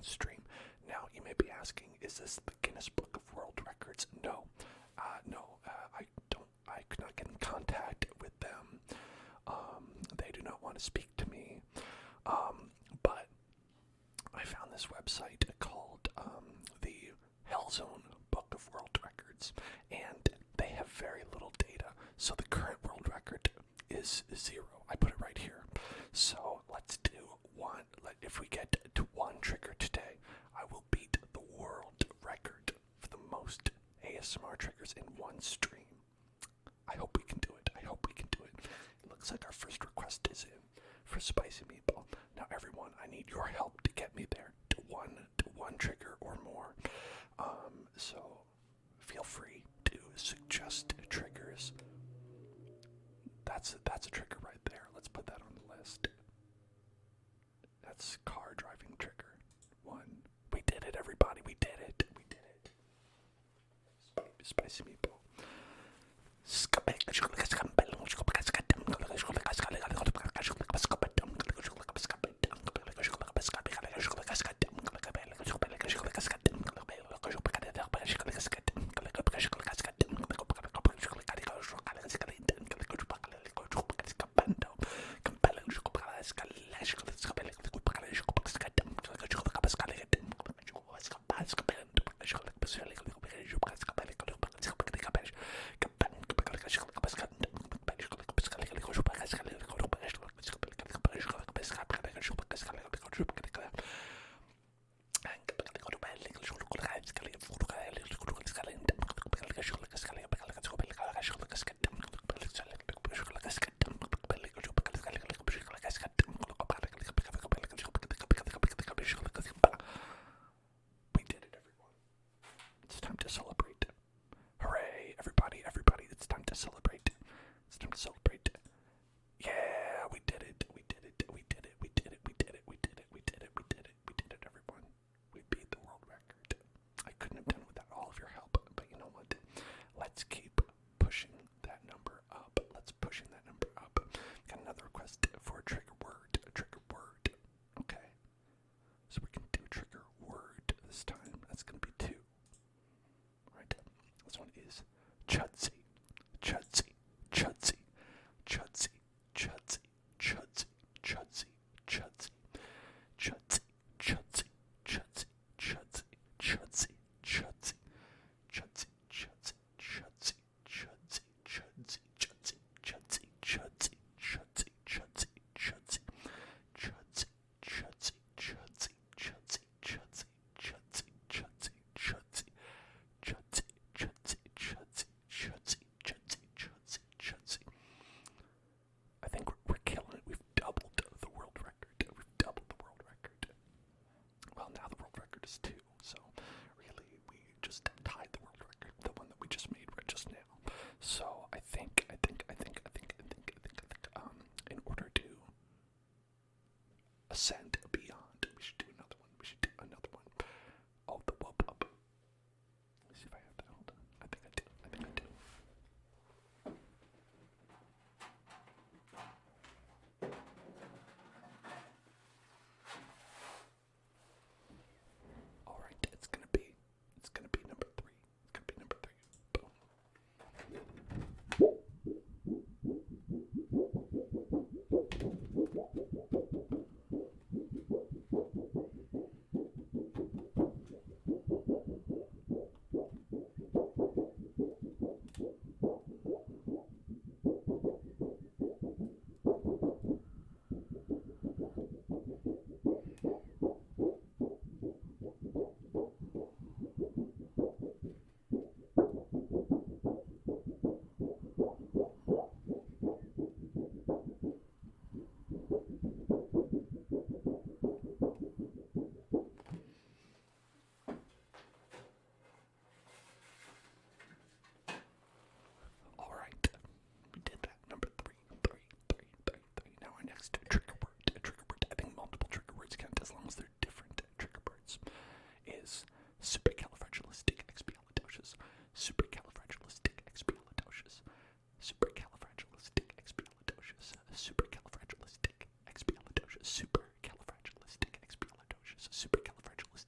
stream. Now, you may be asking, is this the Guinness Book of World Records? No. I could not get in contact with them. They do not want to speak to me. But I found this website called the Hell Zone Book of World Records, and they have very little data. So the current world record is 0. I put it right here. So let's do one. If we get to one trigger today, I will beat the world record for the most ASMR triggers in one stream. I hope we can do it. It looks like our first request is in for spicy meatball. Now, everyone, I need your help to get me there to one trigger or more. So feel free to suggest triggers. That's a trigger right there. Let's put that on the list. That's car driving trigger 1. We did it, everybody. We did it. Spicy meatball. Ascend beyond. We should do another one. Oh, the whoop up. Let me see if I have that. Hold on. I think I do. All right, it's gonna be number 3. Boom. Supercalifragilisticexpialidocious. Supercalifragilisticexpialidocious. Supercalifragilisticexpialidocious. Supercalifragilisticexpialidocious. Supercalifragilisticexpialidocious. Supercalifragilisticexpialidocious.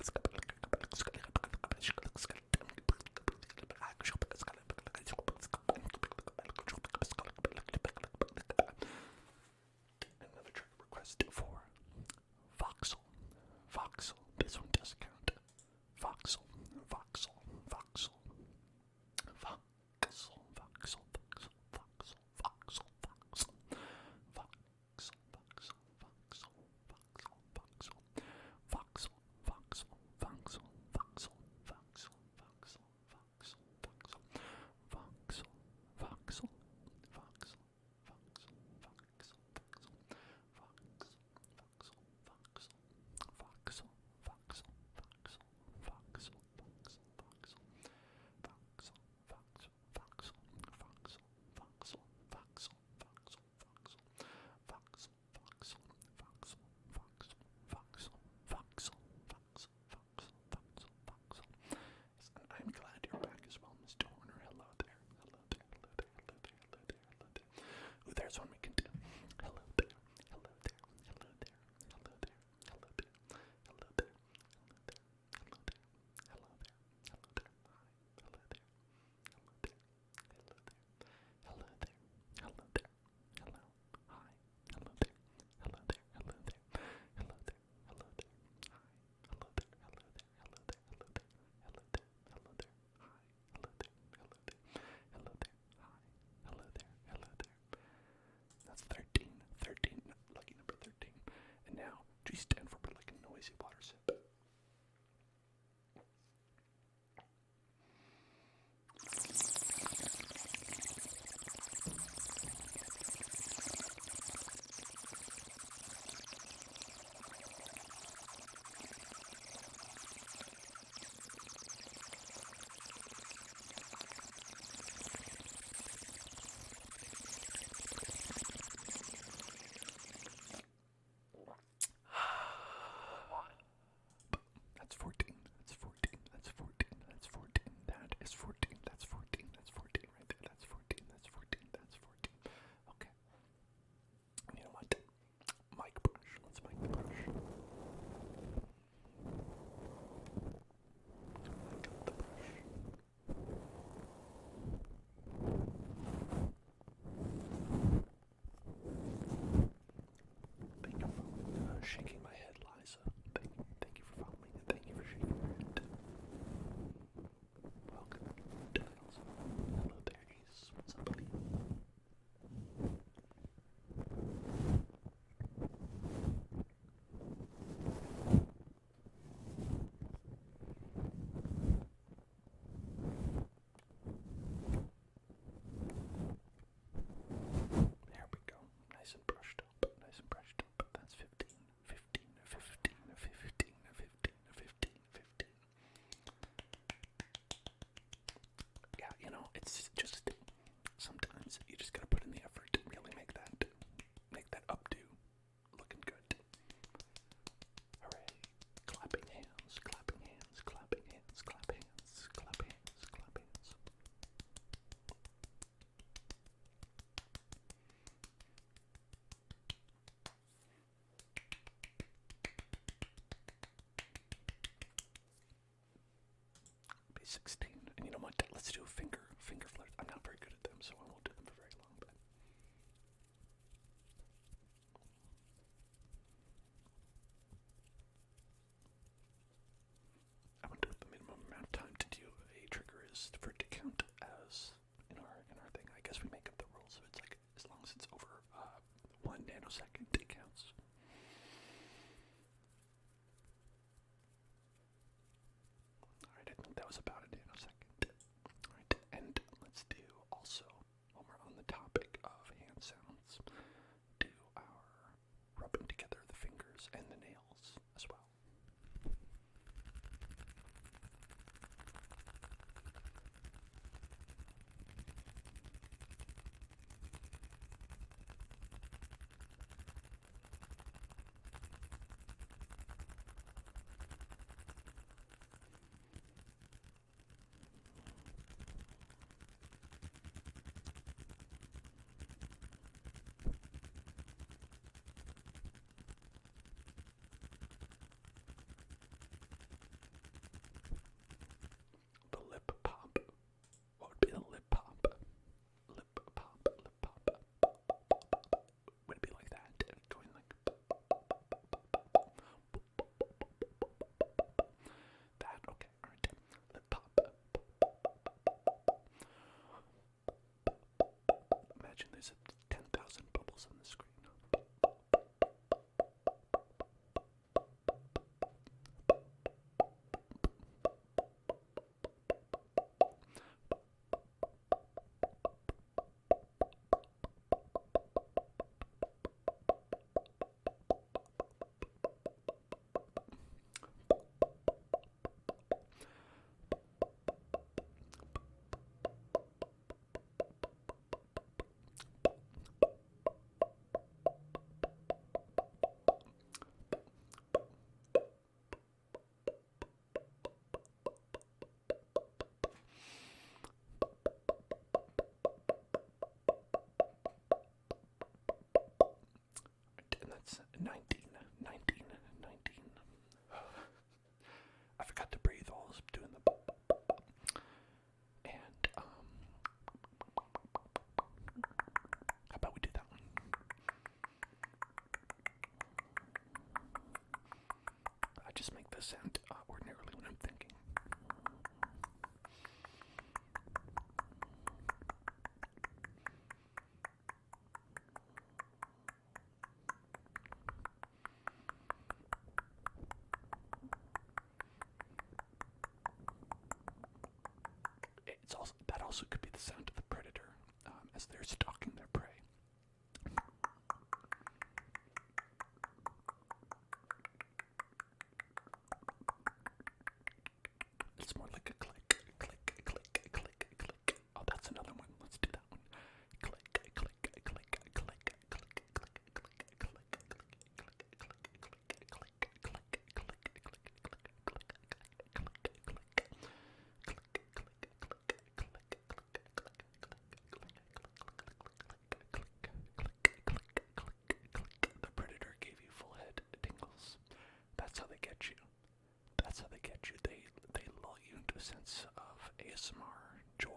just sometimes you just gotta put in the effort to really make that updo looking good. Hooray! Clapping hands, clapping hands, clapping hands, clap hands, clap hands, clap hands. Be 16, and you know what? Let's do a finger flirt. I'm not very good at them, so I won't do them for very long. But I wonder what the minimum amount of time to do a trigger is for it to count as in our thing. I guess we make up the rules, so it's like as long as it's over 1 nanosecond, it counts. Alright, I think that was about a nanosecond. Alright, and let's do also, while we're on the topic of hand sounds, do our rubbing together the fingers and the nails as well. The lip pop. What would be the lip pop? Lip pop, lip pop. Would it be like that? Going like that? Okay, alright. Lip pop. Imagine there's 10,000 bubbles on the screen. And that's 19. I forgot to breathe while I was doing the and how about we do that one? I just make this sound ordinarily when I'm thinking. That also could be the sound of the predator as they're stalking their prey. It's more like a click, click, click, click, click. Oh, that's another one. Let's do that one. Click, click, click, click, click, click, click, click, click, click, The predator gave you full head tingles. That's how they get you. That's how they get you. They lull you into a sense of ASMR joy.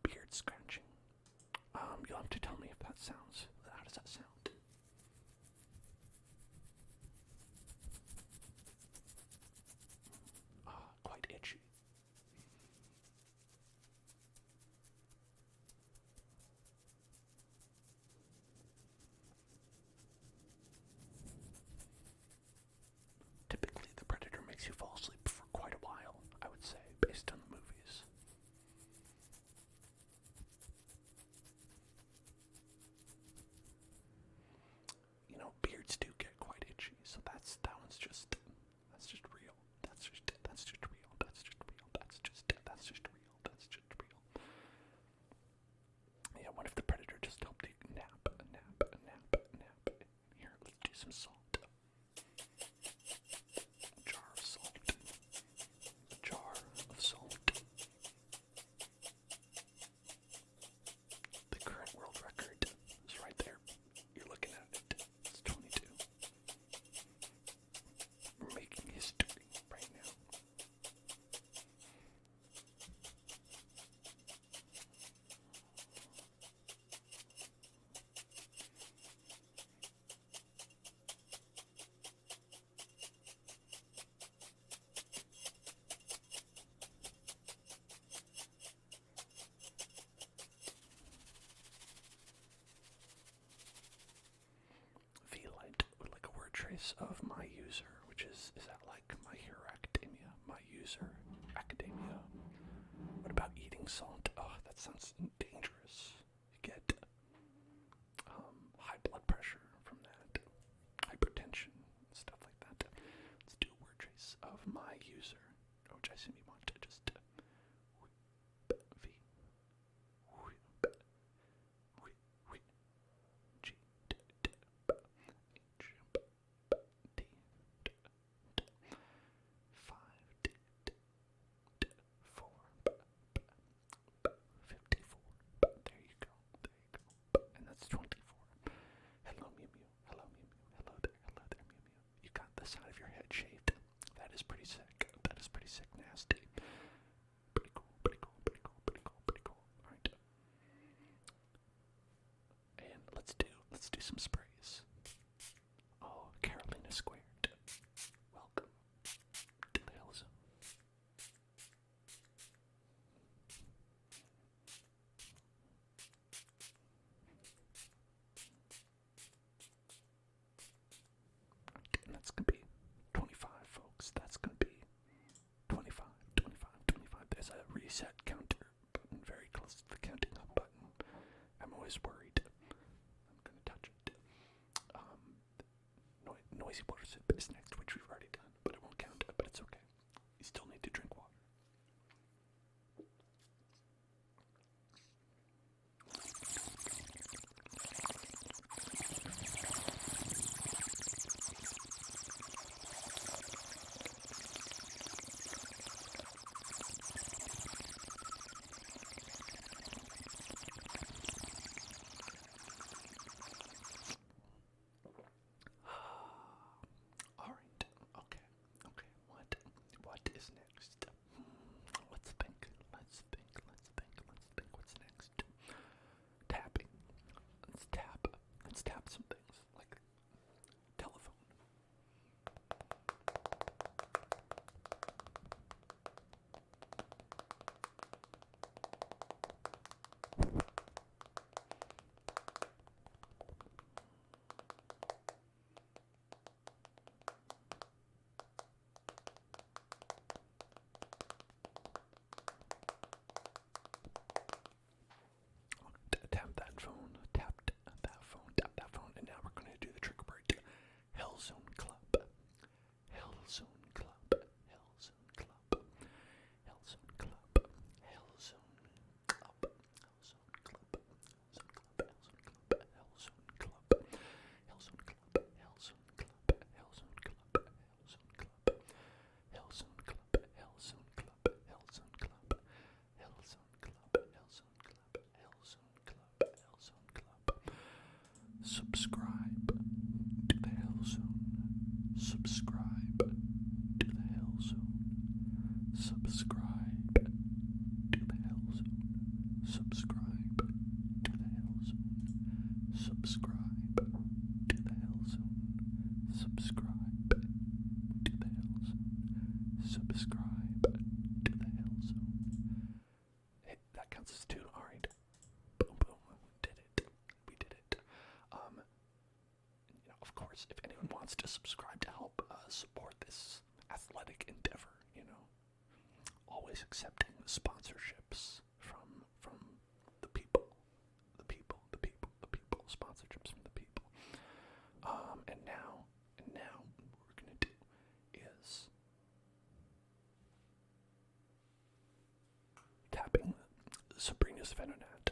Beard scratching. You'll have to tell me if that sounds. How does that sound? Quite itchy. Typically, the predator makes you fall asleep for quite a while, I would say, based on the movies. You know, beards do get quite itchy, so some salt. Jar of salt. A jar of salt. The current world record is right there. You're looking at it. It's 22. We're making history right now. V-Light with like a word trace of my user, which is that like My Hero Academia? My user academia. What about eating salt? Oh, that sounds dangerous. You get high blood pressure from that, hypertension, stuff like that. Let's do a word trace of my user, which I assume you want to just There you go. And that's 24. Hello, Mew Mew. Hello, Mew Mew. Hello there, Mew Mew. You got the side of your head shaved. That is pretty sick. That is pretty sick nasty. Pretty cool. Alright. And let's do some sprays. Oh, Carolina Squared. Welcome to the Hell Zone. And that's going to be 25, folks. That's going to be 25. There's a reset counter button very close to the counting up button. I'm always worried. I'm going to touch it. Noisy water sip is next, which we've already done, but it won't count, but it's okay. You still need to drink water. Alright, okay. What is next? Let's think. What's next? Tapping. Let's tap some things, like telephone. Tap that phone, and now we're going to do the trick word. Hellzone Club. Hellzone Club. Hellzone Club. Hellzone Club. Hellzone Club. Hellzone Club. Hellzone Club. Hellzone Club. Hellzone Club. Hellzone Club. Hellzone Club. Hellzone Club. Hellzone Club. Hellzone Club. Hellzone Club. Hellzone Club. Hellzone Club. Hellzone Club. Hellzone Club. Subscribe to the Hellzone. Subscribe to the Hellzone. Subscribe to the Hellzone. Subscribe to the Hellzone. Subscribe to the Hellzone. Subscribe to the Hellzone. Subscribe to the Hellzone. Hey, that counts as 2. Alright. Boom. We did it. Of course, if anyone wants to subscribe to help support this athletic endeavor, always accepting sponsorships from the people, sponsorships from the people. And now what we're gonna do is tapping Sabrina's Venonat.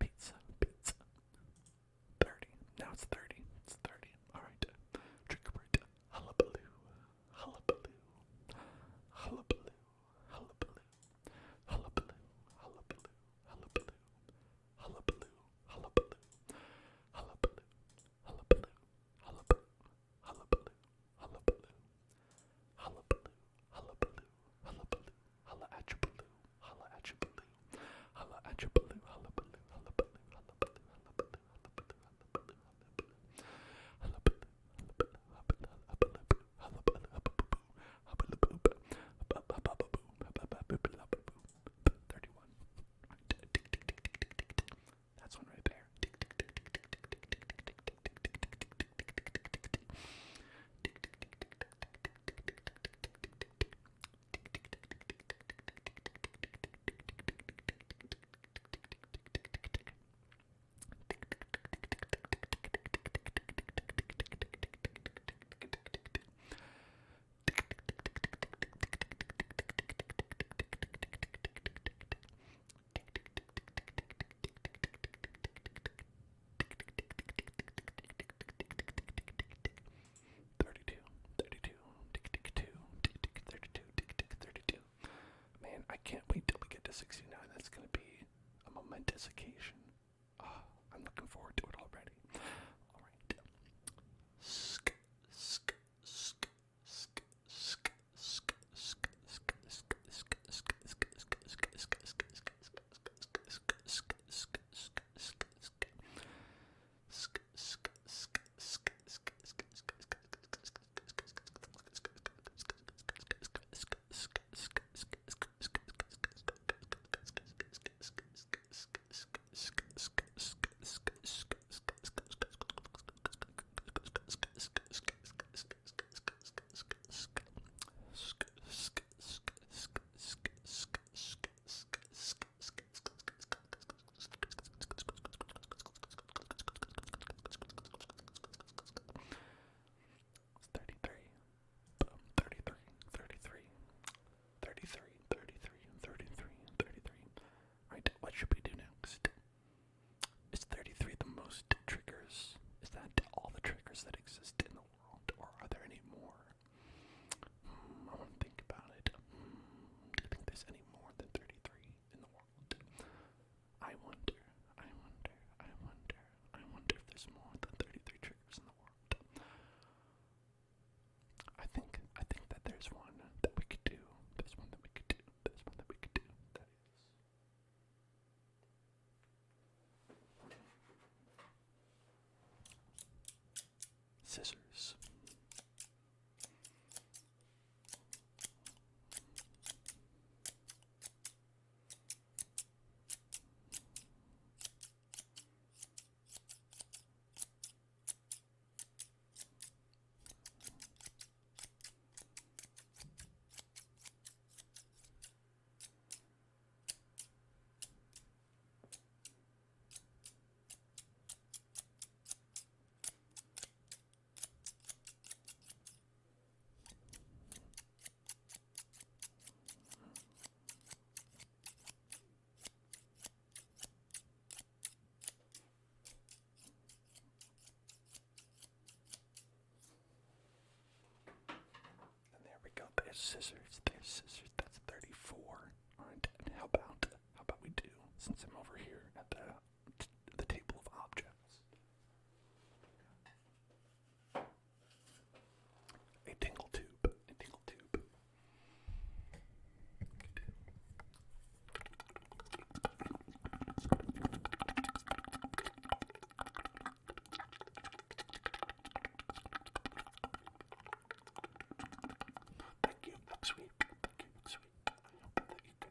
pizza. 30. Now it's 30. It's 30. All right. Trigger word. Hullabaloo. Hullabaloo. Hullabaloo. Hullabaloo. Hullabaloo. Hullabaloo. Hullabaloo. Hullabaloo. Hullabaloo. Hullabaloo. Hullabaloo. Hullabaloo. Hullabaloo. Hullabaloo. Hullabaloo. Hullabaloo. Hullabaloo. Hulla at your baloo. Hulla at your baloo. Hulla at your baloo. Hullabaloo. Hullabaloo. Hullabaloo. Hullabaloo. Hullabaloo. That's one right there. 32. Man, I can't wait till we get to 69. That's going to be a momentous occasion. I'm looking forward to it already. All right. Sk, sk, sk, sk, sk, sk, sk, sk, sk, sk, sk, Scissors. There's scissors. There's scissors. That's 34. All right. And how about we do, since I'm over here at the table of objects, a tingle tube. A tingle tube. Thank you, sweet. Thank you, sweet. I hope that you could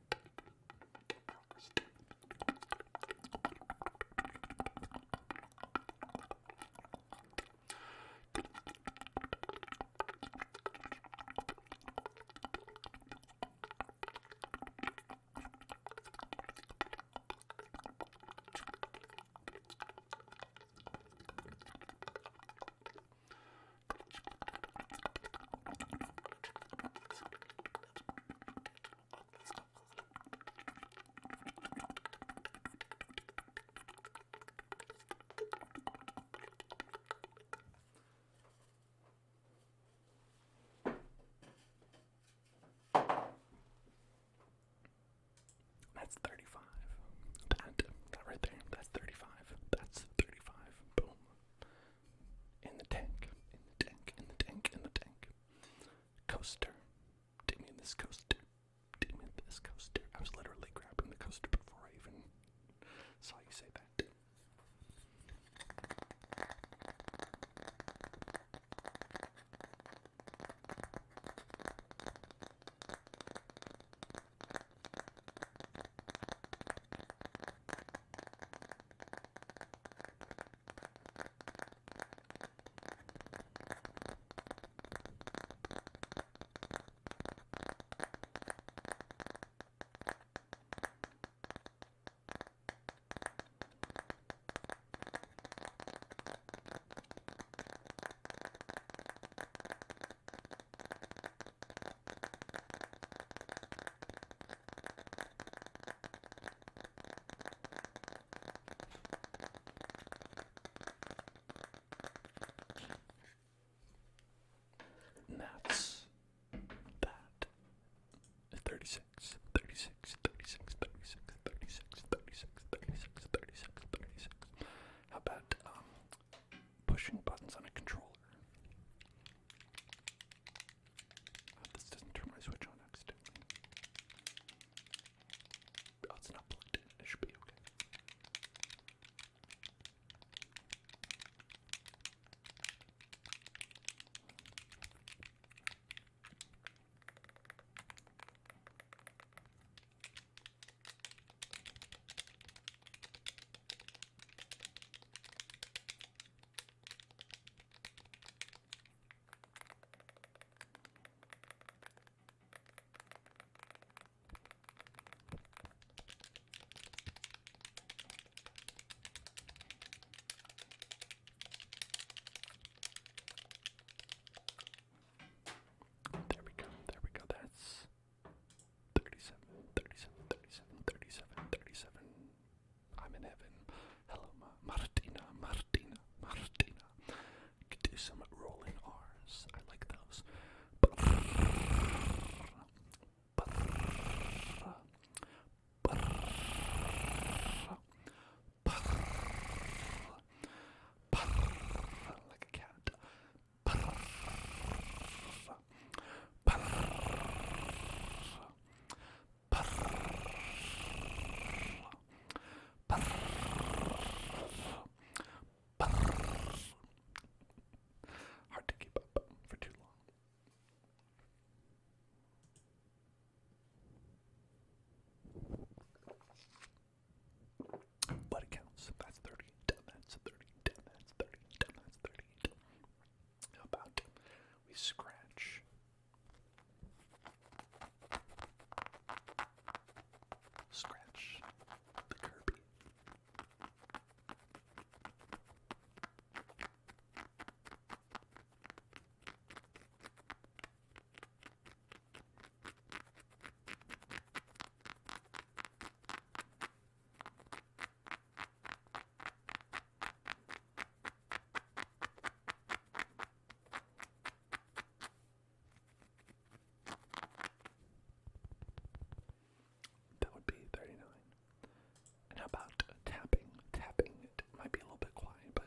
about tapping? Tapping, it might be a little bit quiet, but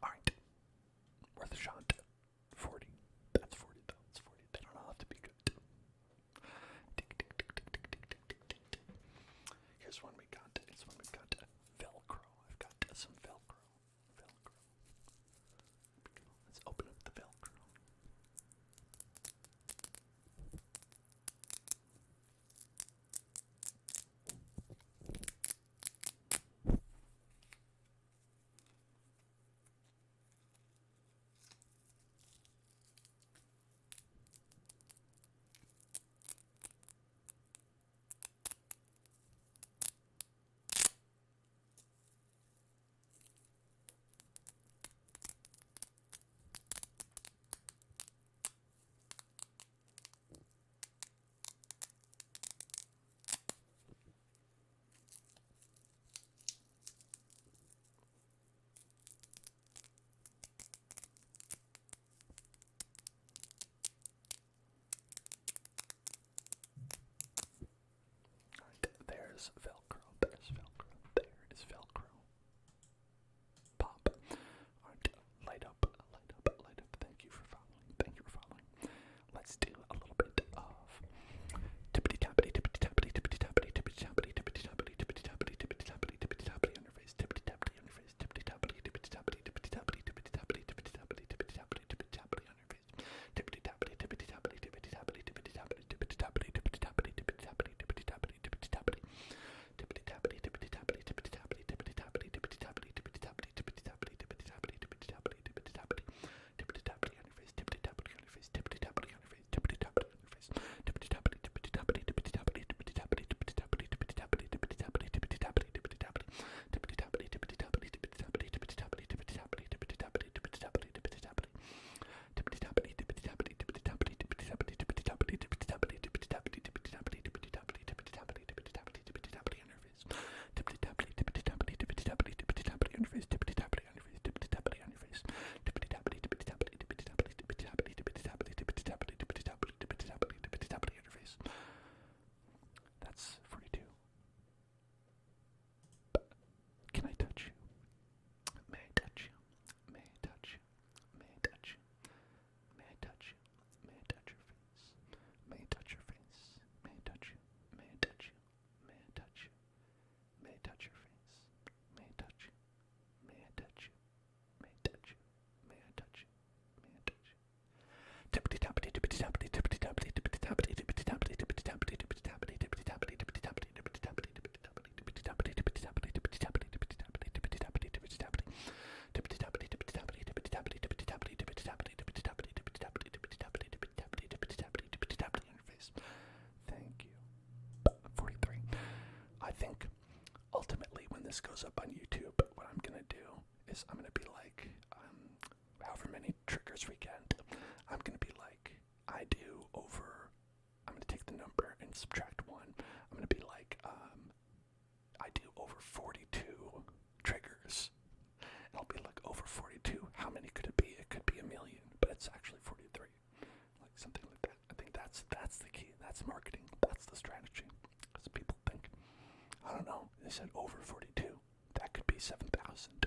alright. Worth a shot. 40. That's 40 though. It's 40. They don't all have to be good. Here's one we got. It's one we got. Velcro. I've got some Velcro. Velcro. Let's open up the Velcro. There's Velcro. There's Velcro. There is Velcro. Pop. Alright, light up, light up, light up. Thank you for following. Thank you for following. Let's do a little bit of tippity tappity, tippity tappity, tippity tappity, tippity tappity, tippity tappity, tippity tappity, tippity tappity, tippity tappity on your face, tippity tappity on your face, tippity tappity, tippity tappity, tippity tappity, tippity tappity, tippity tappity, tippity tappity, tippity tappity on your face, tippity tappity, tippity tappity, tippity tappity, tippity tappity, tippity tappity, tippity tappity, tippity tappity, tippity tappity, tippity tappity. Tippity tappity, tippity tappity, tippity tappity, tippity tappity, tippity tappity, tippity tappity, tippity tappity, tippity tappity, tippity tappity, tippity tappity, tippity tappity on your face, tippity tappity on your face, tippity tappity on your face, tippity tappity on your face, tippity tappity, tippity tappity, tippity tappity, tippity tappity, tippity tappity, tippity tappity, tippity tappity, tippity tappity, tippity tappity, tippity tappity, tippity tappity, tippity tappity, tippity tappity, tippity tappity, tippity tappity, tippity tappity, tippity tappity. Tippity tappity, tippity tappity, tippity tappity, tippity tappity, tippity tappity, tippity tappity, tippity tappity, tippity tappity, tippity tappity, tippity tappity, tippity tappity, tippity tappity on your face. Tippity tappity, tippity tappity, tippity tappity, tippity tappity on your face. Tippity tappity on your face. Tippity tappity on your face. Tippity tappity, tippity tappity, tippity tappity, tippity tappity, tippity tappity, tippity tappity, tippity tappity, tippity tappity, tippity tappity on your face. That's 42. Can I touch you? May I touch you? May I touch you? May I touch you? May I touch you? May I touch your face? May I touch your face? May I touch you? May I touch you? May I touch you? May I touch your face? May I touch you? May I touch you? May I touch you? May I touch you? May I touch you? Tippity tappity, tippity tappity, tippity tappity, tippity tappity, tippity tappity, tippity tappity, tippity tappity, tippity tappity, tippity tappity, tippity tappity, tippity tappity, tippity tappity, tippity tappity, tippity tappity, tippity tappity, tippity tappity, tippity tappity. Tippity tappity, tippity tappity, tippity tappity, tippity tappity, tippity tappity, tippity tappity, tippity tappity, tippity tappity, tippity tappity, tippity tappity, tippity tappity on your face. Thank you. 43. I think ultimately when this goes up on YouTube, what I'm gonna do is I'm gonna be like, however many triggers we get, I'm gonna be like, I do over, I'm gonna take the number and subtract 1. I'm gonna be like, I do over 42 triggers. And I'll be like, over 42, how many could it be? It could be a million, but it's actually 43. Like something like that. I think that's the key. That's marketing. That's the strategy. Because people think, I don't know, they said over 42. That could be 7,000.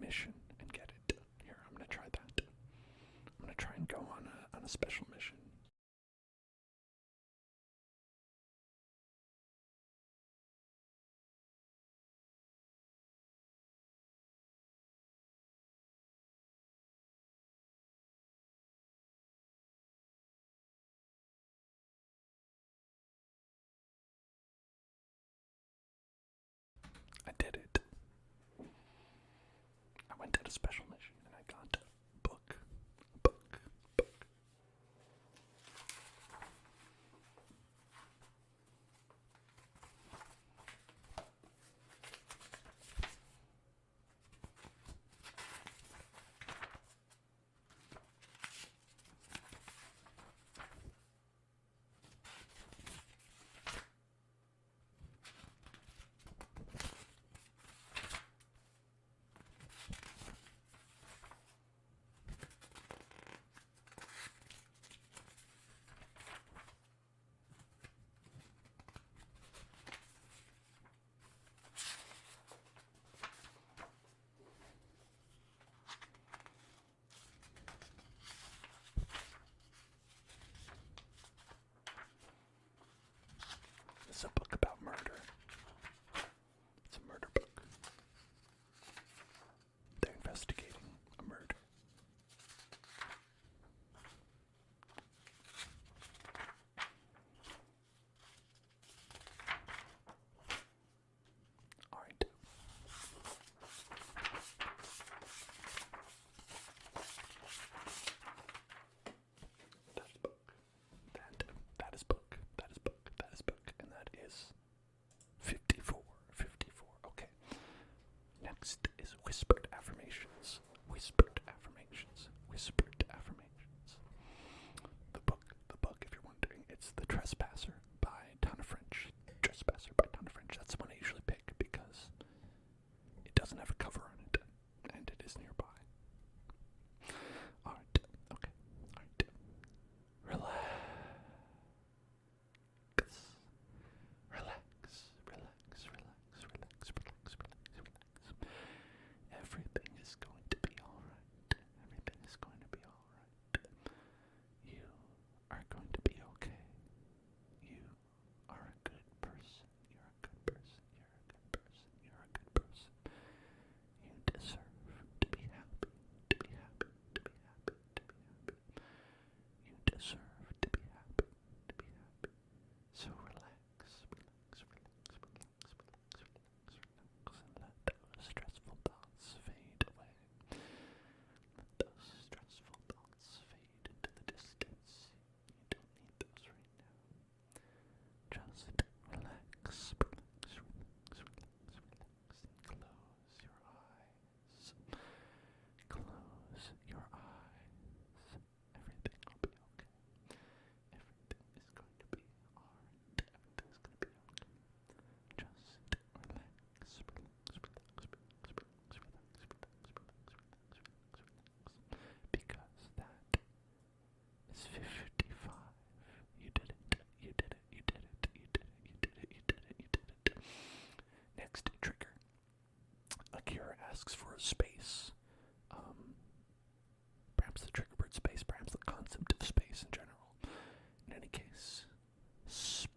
mission and get it. Here, I'm gonna try that. I'm gonna try and go on a special mission. I did it. I went on a special mission and I got a book. It's a book about murder. It's a murder book. They're investigating a murder. Alright. That is book. That is book. That is book. That is book. And that is 54. Okay. Next is whispered affirmations. Whispered affirmations. Whispered affirmations. The book, if you're wondering, it's The Trespasser by Tana French. Trespasser by Tana French. That's the one I usually pick because it doesn't have a cover on it, and it is nearby. Alright, okay, alright. Relax. Everything is going to be alright. Everything is going to be alright. You are going to be okay. You are a good person. You're a good person. You're a good person. You deserve to be happy. To be happy. To be happy. To be happy. You deserve to be happy. To be happy. So relax, and let those stressful thoughts fade away. Let those stressful thoughts fade into the distance. You don't need those right now. Just relax, and close your eyes. Close your eyes. Everything will be okay. Everything is going to be alright. Everything's going to be okay. Just relax. Because that is 55. You did it. You did it. You did it. You did it. You did it. You did it. You did it. Next trigger. Akira asks for a space. Perhaps the trigger word space, perhaps the concept of space in general. In any case, space.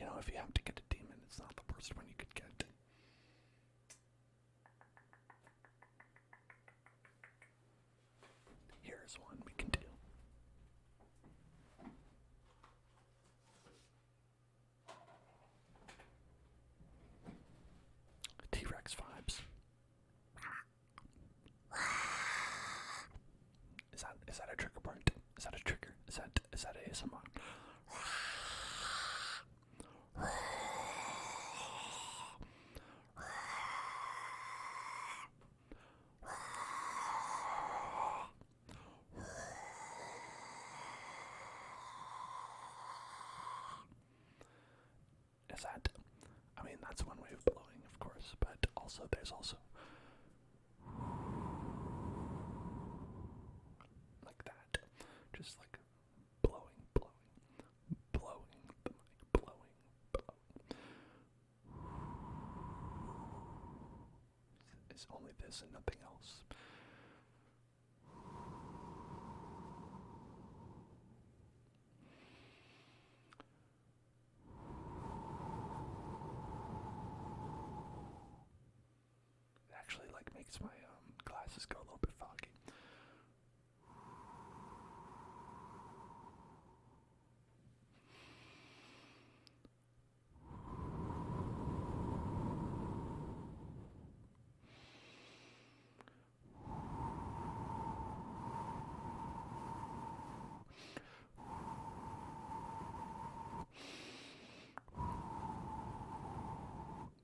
if you have to get a demon, it's not the worst one you could get. Here's one we can do. T-Rex vibes. Is that a trigger point? Is that a trigger? Is that ASMR? Is that? I mean, that's one way of blowing, of course, but also there's also like that, just like blowing the mic, blowing. It's only this and nothing else. It actually makes my glasses go a little bit foggy.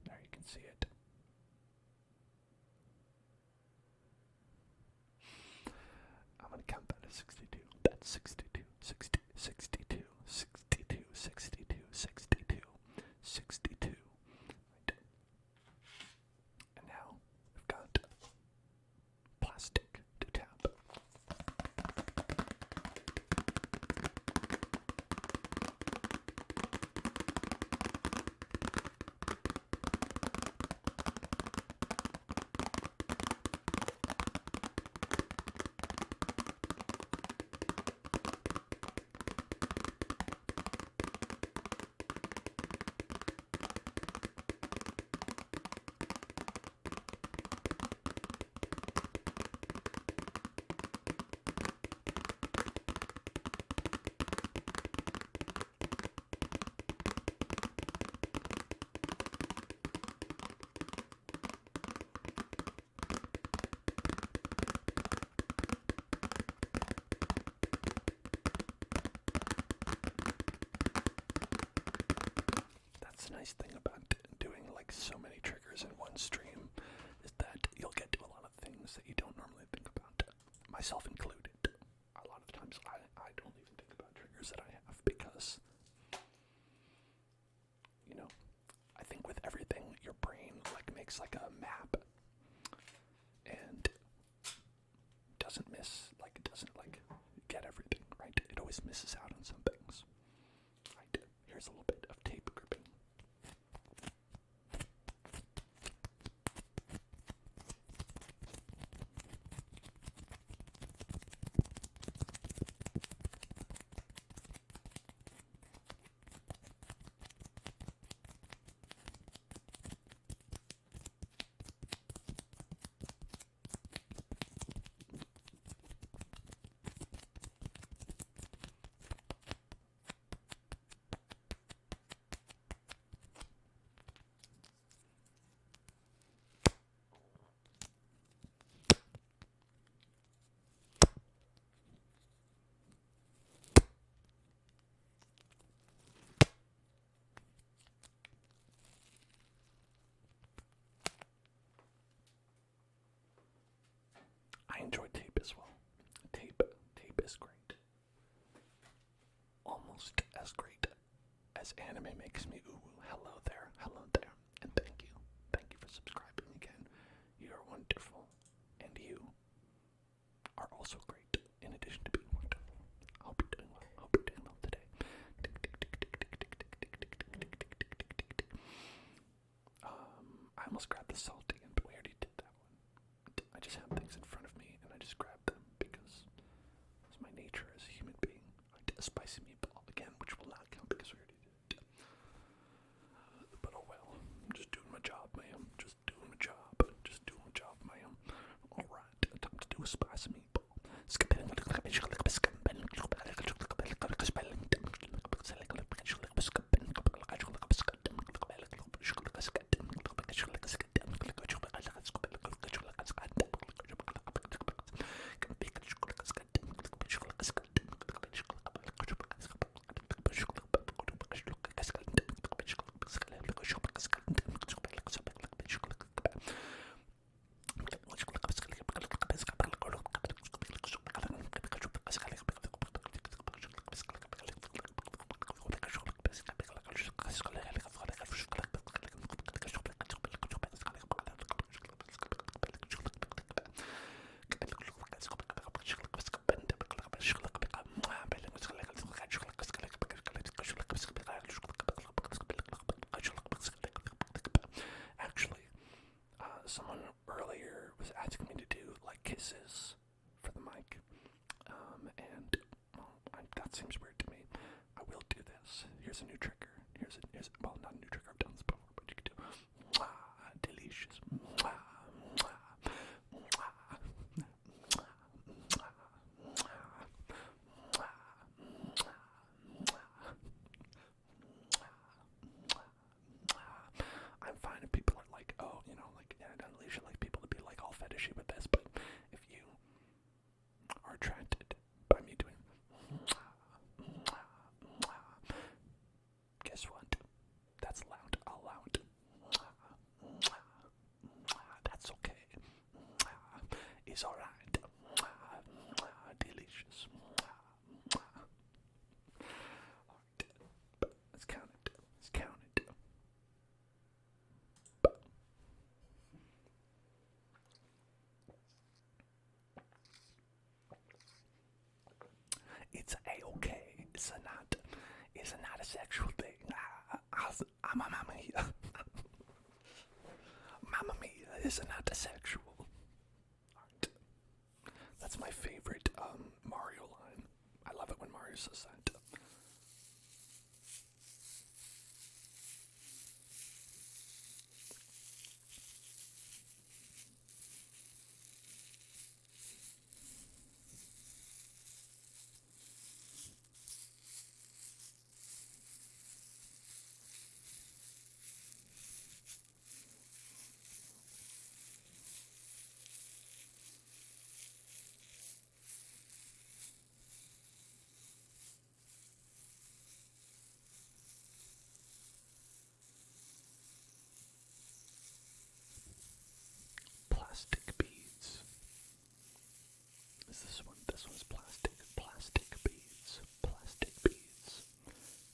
There you can see it. I'm gonna count that as 62. That's 62, 60, 62, 62, 62, 62, 62. Right. And now we've got plastic to tap. That's the nice thing about doing so many triggers in one stream is that you'll get to a lot of things that you don't normally think about, myself included. A lot of times I don't even think about triggers that I have because, I think with everything, your brain makes a map and doesn't miss, it doesn't get everything, right? It always misses out on some things. Right, here's a little bit of tape gripping. I enjoy tape as well. Tape is great. Almost as great as anime makes me ooh. Hello there, and thank you for subscribing again. You are wonderful, and you are also great. In addition to being wonderful, I hope you're doing well. Today. I almost grabbed the salt again, but we already did that one. I just have things in front of me, and I just grab them because it's my nature as a human being. I did a spicy meatball again, which will not count because we already did it. He's alright. Delicious. Let's count it. Let's count it. It's a-okay. It's not a sexual thing. Mamma mia. Mamma mia is not a sexual. Alright. That's my favorite Mario line. I love it when Mario says that. Plastic beads. Is this one? This one's plastic. Plastic beads. Plastic beads.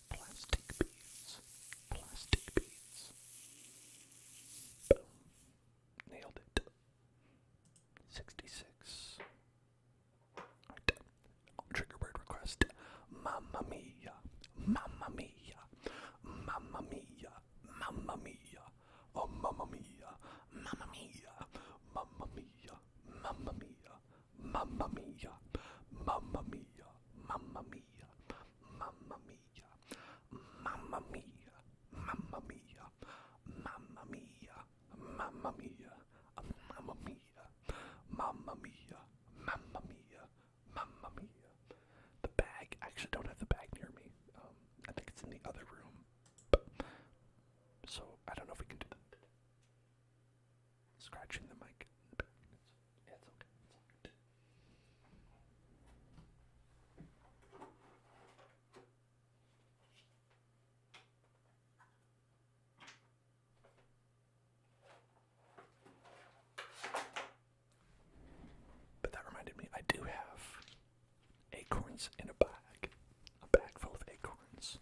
Plastic beads. Plastic beads. Boom. Nailed it. 66. Alright. Trigger word request. Mamma mia. Mamma mia. Mamma mia. Mamma mia. Oh, mamma mia. Mamma mia. Mamma mia. Mamma mia. Mamma mia. Mamma mia. Mamma mia. Mamma mia. Mamma mia. Mamma mia. Mamma mia. Mamma mia. Mamma mia. Mamma mia. Mamma mia. Mamma mia. The bag. I actually don't have the bag near me. I think it's in the other room. So I don't know if we can do that. Scratching the mic. Yeah, it's okay. It's all good. But that reminded me, I do have acorns in a bag full of acorns.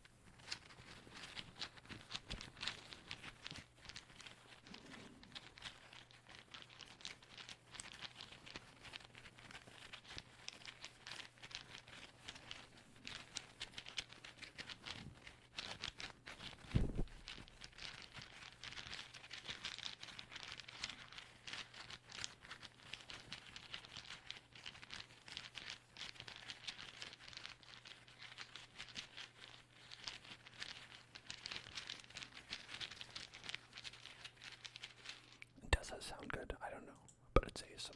Does that sound good? I don't know, but it's ASMR.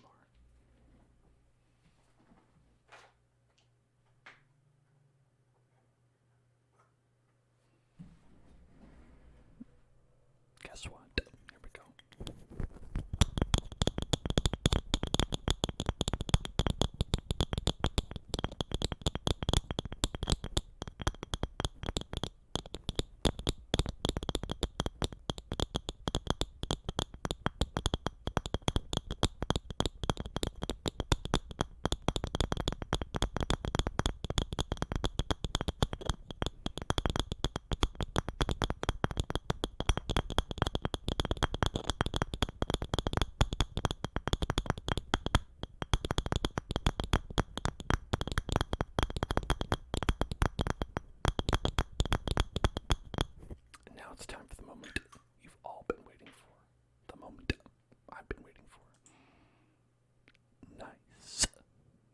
Guess what? Here we go. Now it's time for the moment you've all been waiting for. The moment I've been waiting for. Nice.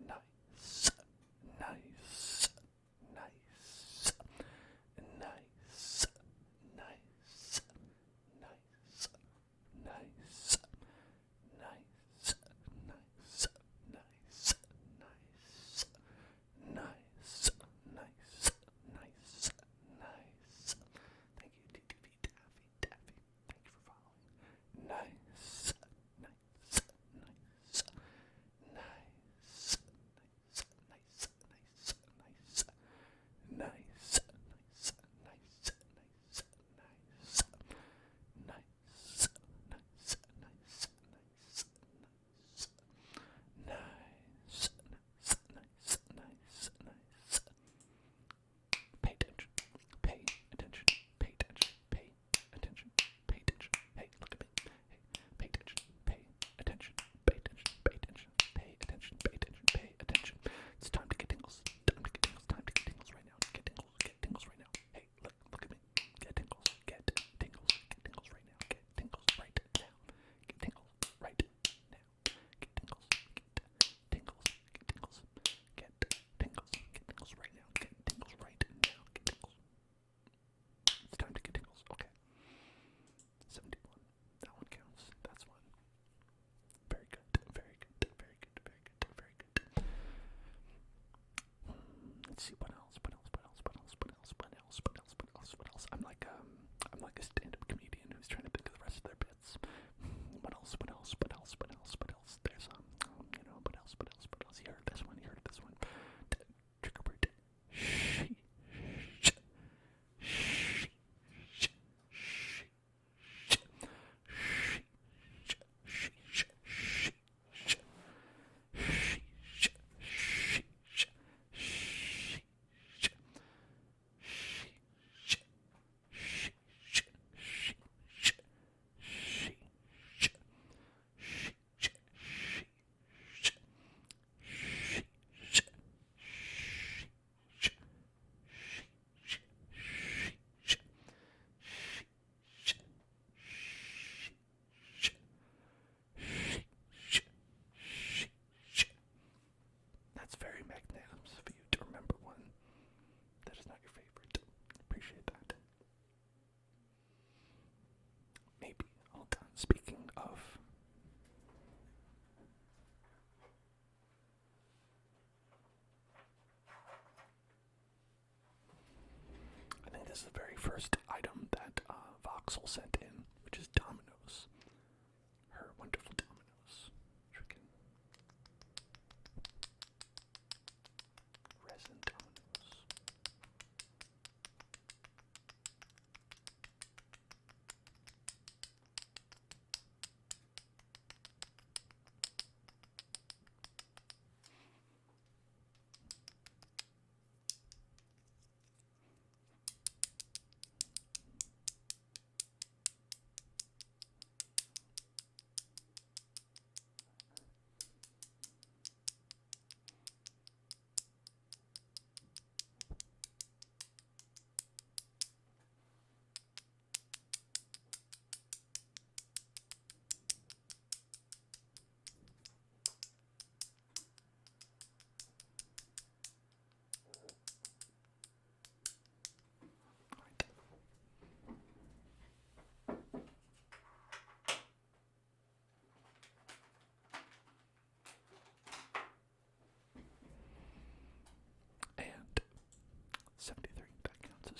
Nice. Nice. Nice. Nice. Nice. Nice. Nice. Nice. Nice. Nice. Nice. Nice. Nice. Nice. Nice. Thank you, TTV Taffy. Thank you for following. Nice. Nice.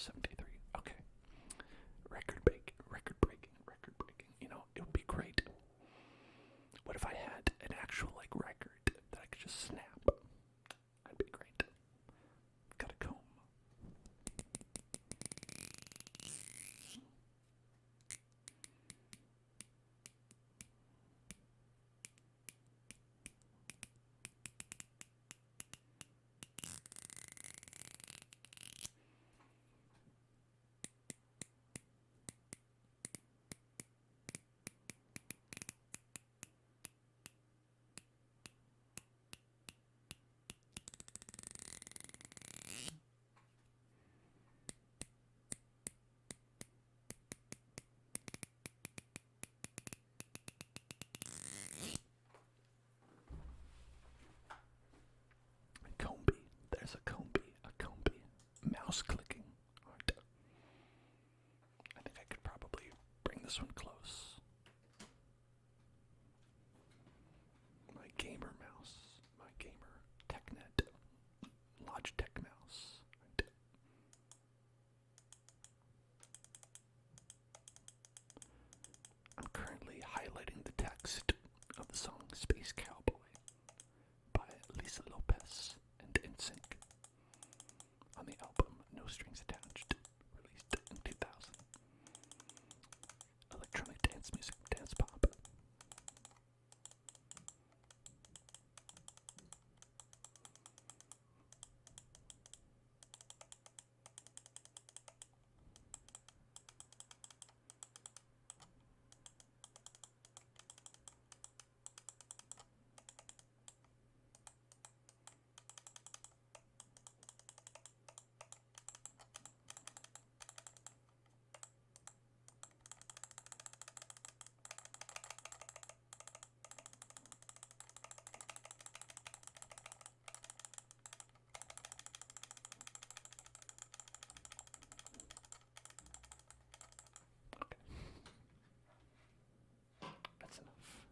73. Okay. Record breaking. You know, it would be great. What if I had an actual, like, record that I could just snap? That'd be great. Got a comb. Comby. There's a comby. Mouse clicking. Alright. I think I could probably bring this one close. My gamer mouse. My gamer TechNet. Logitech mouse. Right. I'm currently highlighting the text of the song Space Cowboy by Lisa Lopez and NSYNC on the album No Strings Attached, released in 2000. Electronic dance music, dance pop.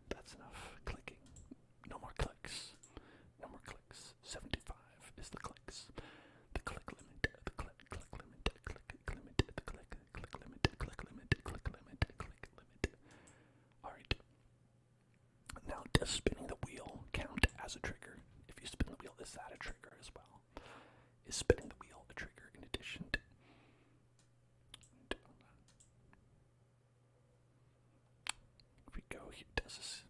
That's enough clicking. No more clicks. 75 is the clicks. The click limit, the click limit, click limit, the click limit. Alright. Now, does spinning the wheel count as a trigger? If you spin the wheel, is that a trigger as well? Is spinning the wheel a trigger in addition to... If we go here, does it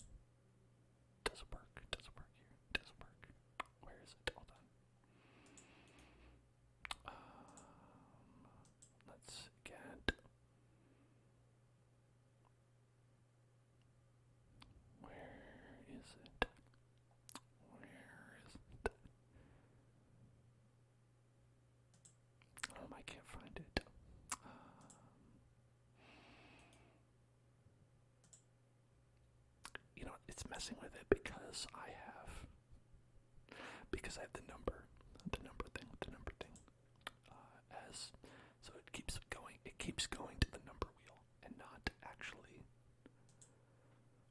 work? Where is it? Hold on. Let's get... Where is it? I can't find it. You know, it's messing with it because I have the number thing, as, so it keeps going to the number wheel and not actually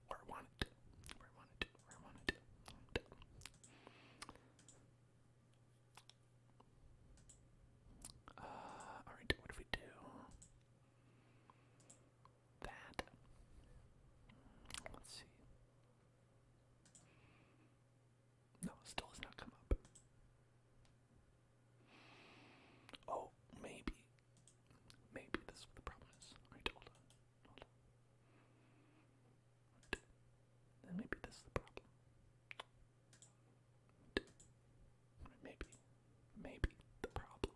where I want it to. Alright, what if we do that? Let's see. No, still has not come up. Oh, maybe this is what the problem is. Alright, hold on. Then maybe this is the problem. Maybe the problem.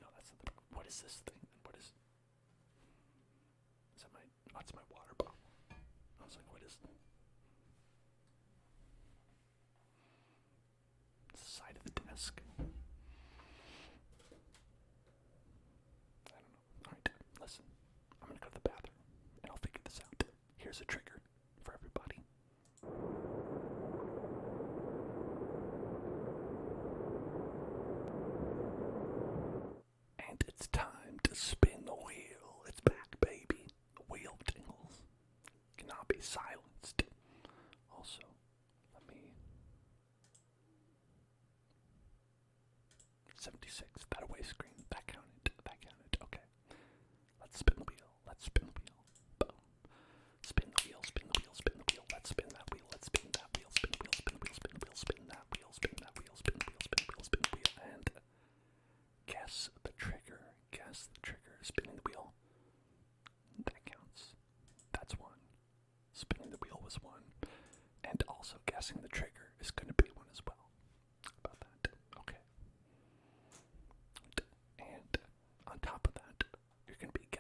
No, that's not the problem. What is this thing? What is that my, oh, it's my water bottle. I was like, what is that? It's the side of the desk. I don't know. Alright, listen. I'm gonna go to the bathroom and I'll figure this out. Here's a trigger for everybody. And it's time to spin the wheel. It's back, baby. The wheel tingles cannot be silenced. Also, let me... 76, that away screen.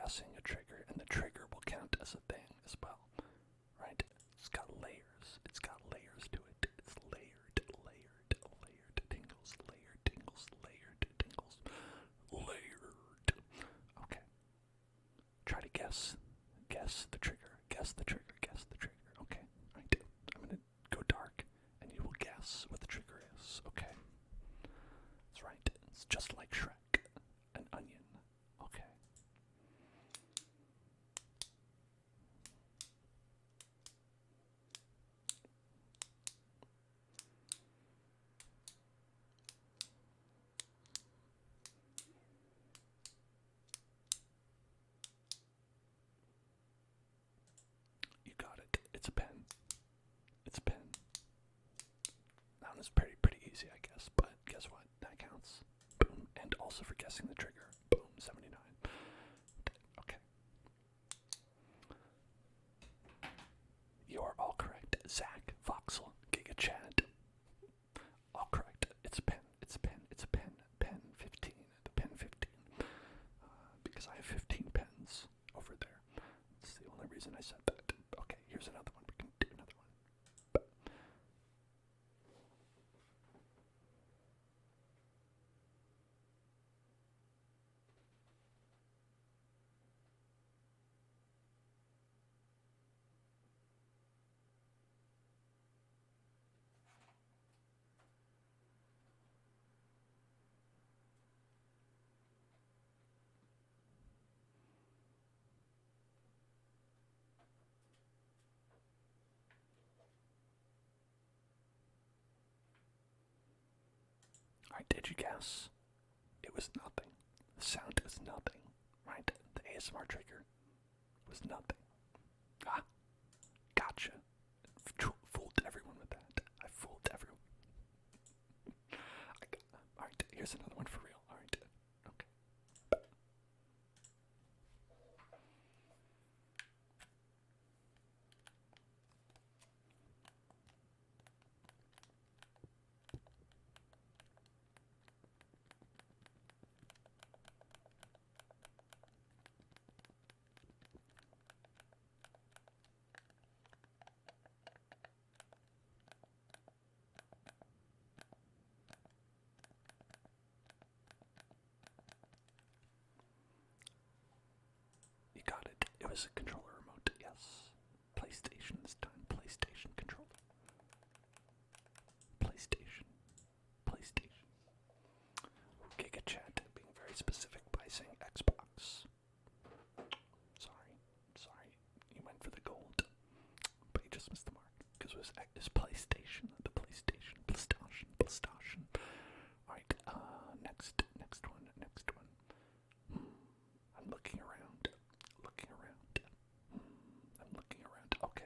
guessing a trigger, and the trigger will count as a thing as well, right? It's got layers. It's got layers to it. It's layered tingles, layered tingles, layered tingles, layered. Okay. Try to guess the trigger, guess the trigger, guess the trigger. Okay, right. I'm gonna go dark, and you will guess what the trigger is. Okay. That's right. It's just like Shrek, an onion. Okay. You got it. It's a pen. It's a pen. That one is pretty easy, I guess, but guess what? That counts. Boom. And also for guessing the trigger. Boom. 79. Okay. You are all correct. Zach, Voxel, Giga Chad. All correct. It's a pen. It's a pen. It's a pen. Pen 15. The pen 15. Because I have 15 pens over there. That's the only reason I said that. Okay, here's another one. We can do another one. Alright, did you guess? It was nothing. The sound was nothing. Right? The ASMR trigger was nothing. Ah, gotcha. Fooled everyone with that. I fooled everyone. Alright, here's another one for real. Alright. Okay. You got it. It was a controller remote, yes. PlayStation this time. PlayStation controller. PlayStation. PlayStation. Giga Chat being very specific by saying Xbox. Sorry. You went for the gold. But you just missed the mark. Because it was PlayStation. The PlayStation. PlayStation. Alright, next one. I'm looking around. I'm looking around. Okay.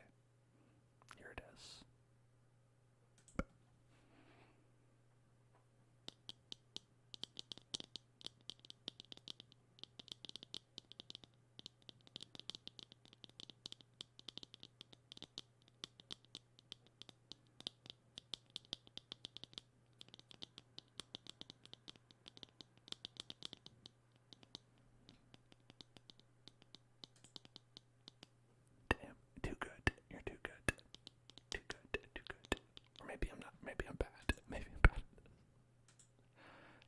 Here it is. Damn, too good. You're too good. Too good. Or maybe I'm not. Maybe I'm bad.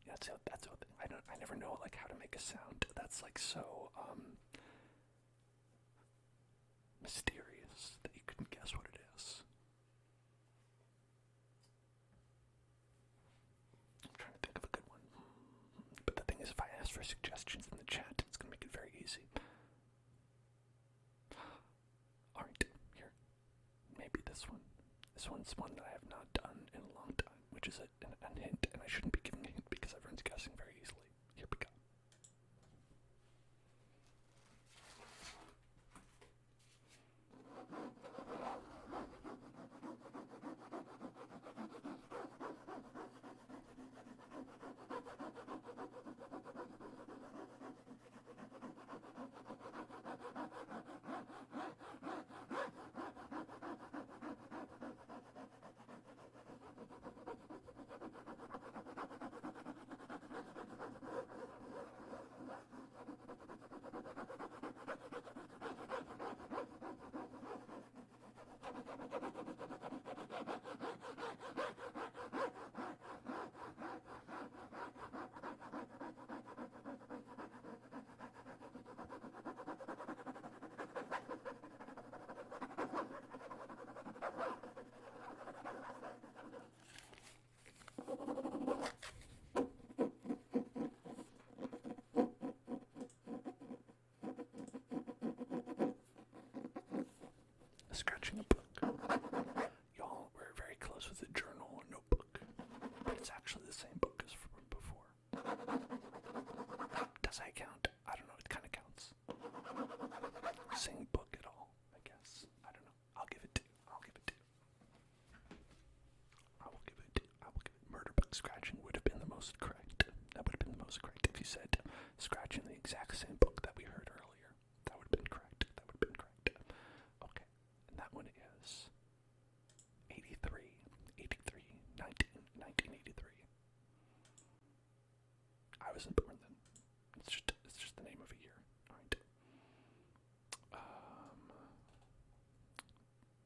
Yeah, that's the thing. I never know like how to make a sound that's like so mysterious that you couldn't guess what it is. I'm trying to think of a good one. But the thing is, if I ask for suggestions in the chat, it's gonna make it very easy. Alright, here. Maybe this one. This one's one that I have not done in a long time, which is a hint, and I shouldn't be giving a hint because everyone's guessing very easily. Here we go. scratching a book. Y'all were very close with a journal or notebook, but it's actually the same book as from before. Does that count? I don't know. It kind of counts. Same book at all, I guess. I don't know. I'll give it to you. I will give it. Murder book scratching would have been the most correct. That would have been the most correct if you said scratching the exact same book that we heard earlier. That would have been correct. Okay. And that one is 1983. I wasn't born then. It's just the name of a year. Alright.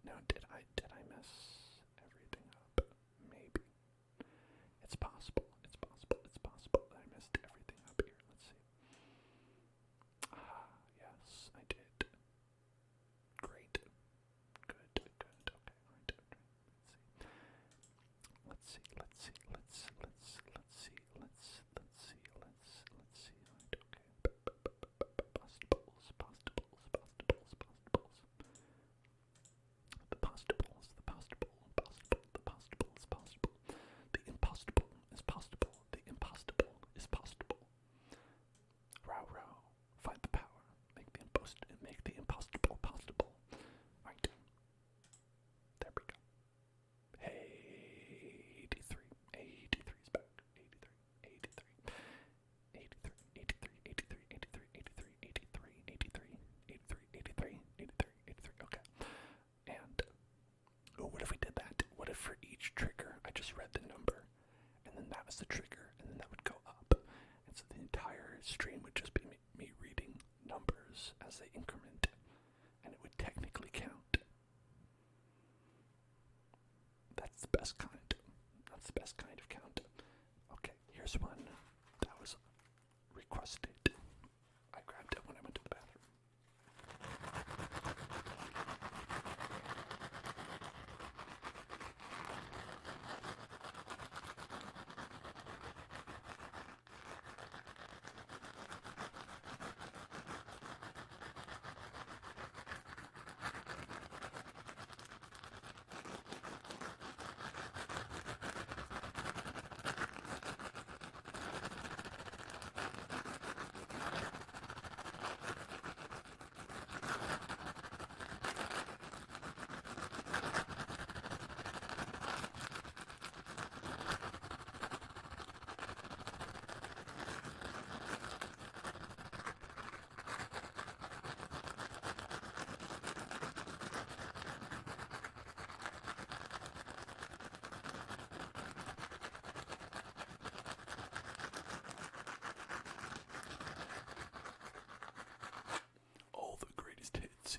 Now did I mess everything up? Maybe. It's possible that I messed everything up here. Let's see. Yes, I did. Great. Good. Okay, alright. Let's see. The possible is possible. Row, find the power. Make the impossible possible. Right. There we go. Hey, 83 is back. 83. Okay. And what if we did that? What if for each trigger I just read the number, and then that was the trigger, and then that would go up, and so the entire stream would just be me reading numbers as they increment, and it would technically count. That's the best kind. Of count. Okay, here's one that was requested. I grabbed it when I went to the bathroom.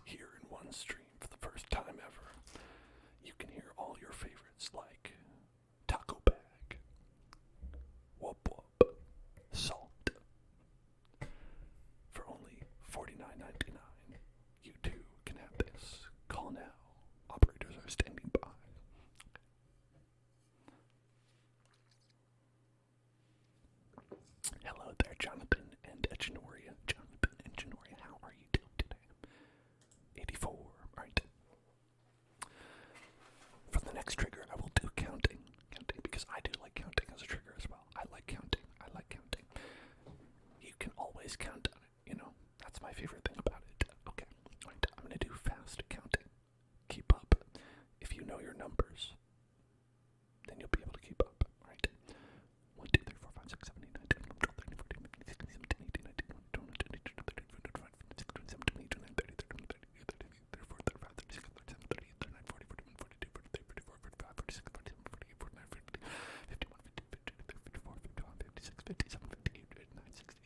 Here in one stream for the first time ever. You can hear all your favorites like Taco Bag, Whoop Whoop, Salt. For only $49.99, you too can have this. Call now. Operators are standing by. Hello there, Jonathan and Echinoria. How are you doing today? 84, right? For the next trigger, I will do counting because I do like counting as a trigger as well. I like counting. You can always count on it, that's my favorite thing about it. Okay, right, I'm gonna do fast counting. Keep up. If you know your numbers, then you'll be able to keep up, right? 1, 2, 3, 4, 5, 6, 7, 8, 9, 10, 11, 12, 13, 14, 15, 16, 17, 18, 19, 20, 21, 22, 23, 24, 25, 26, 27, 28, 29, 30, 31, 32, 33, 34, 35, 36, 37, 38, 39, 40, 41, 42, 43, 44, 45, 46, 47, 48, 49, 50, 51, 52, 53, 54, 55, 56, 57, 58, 59, 60,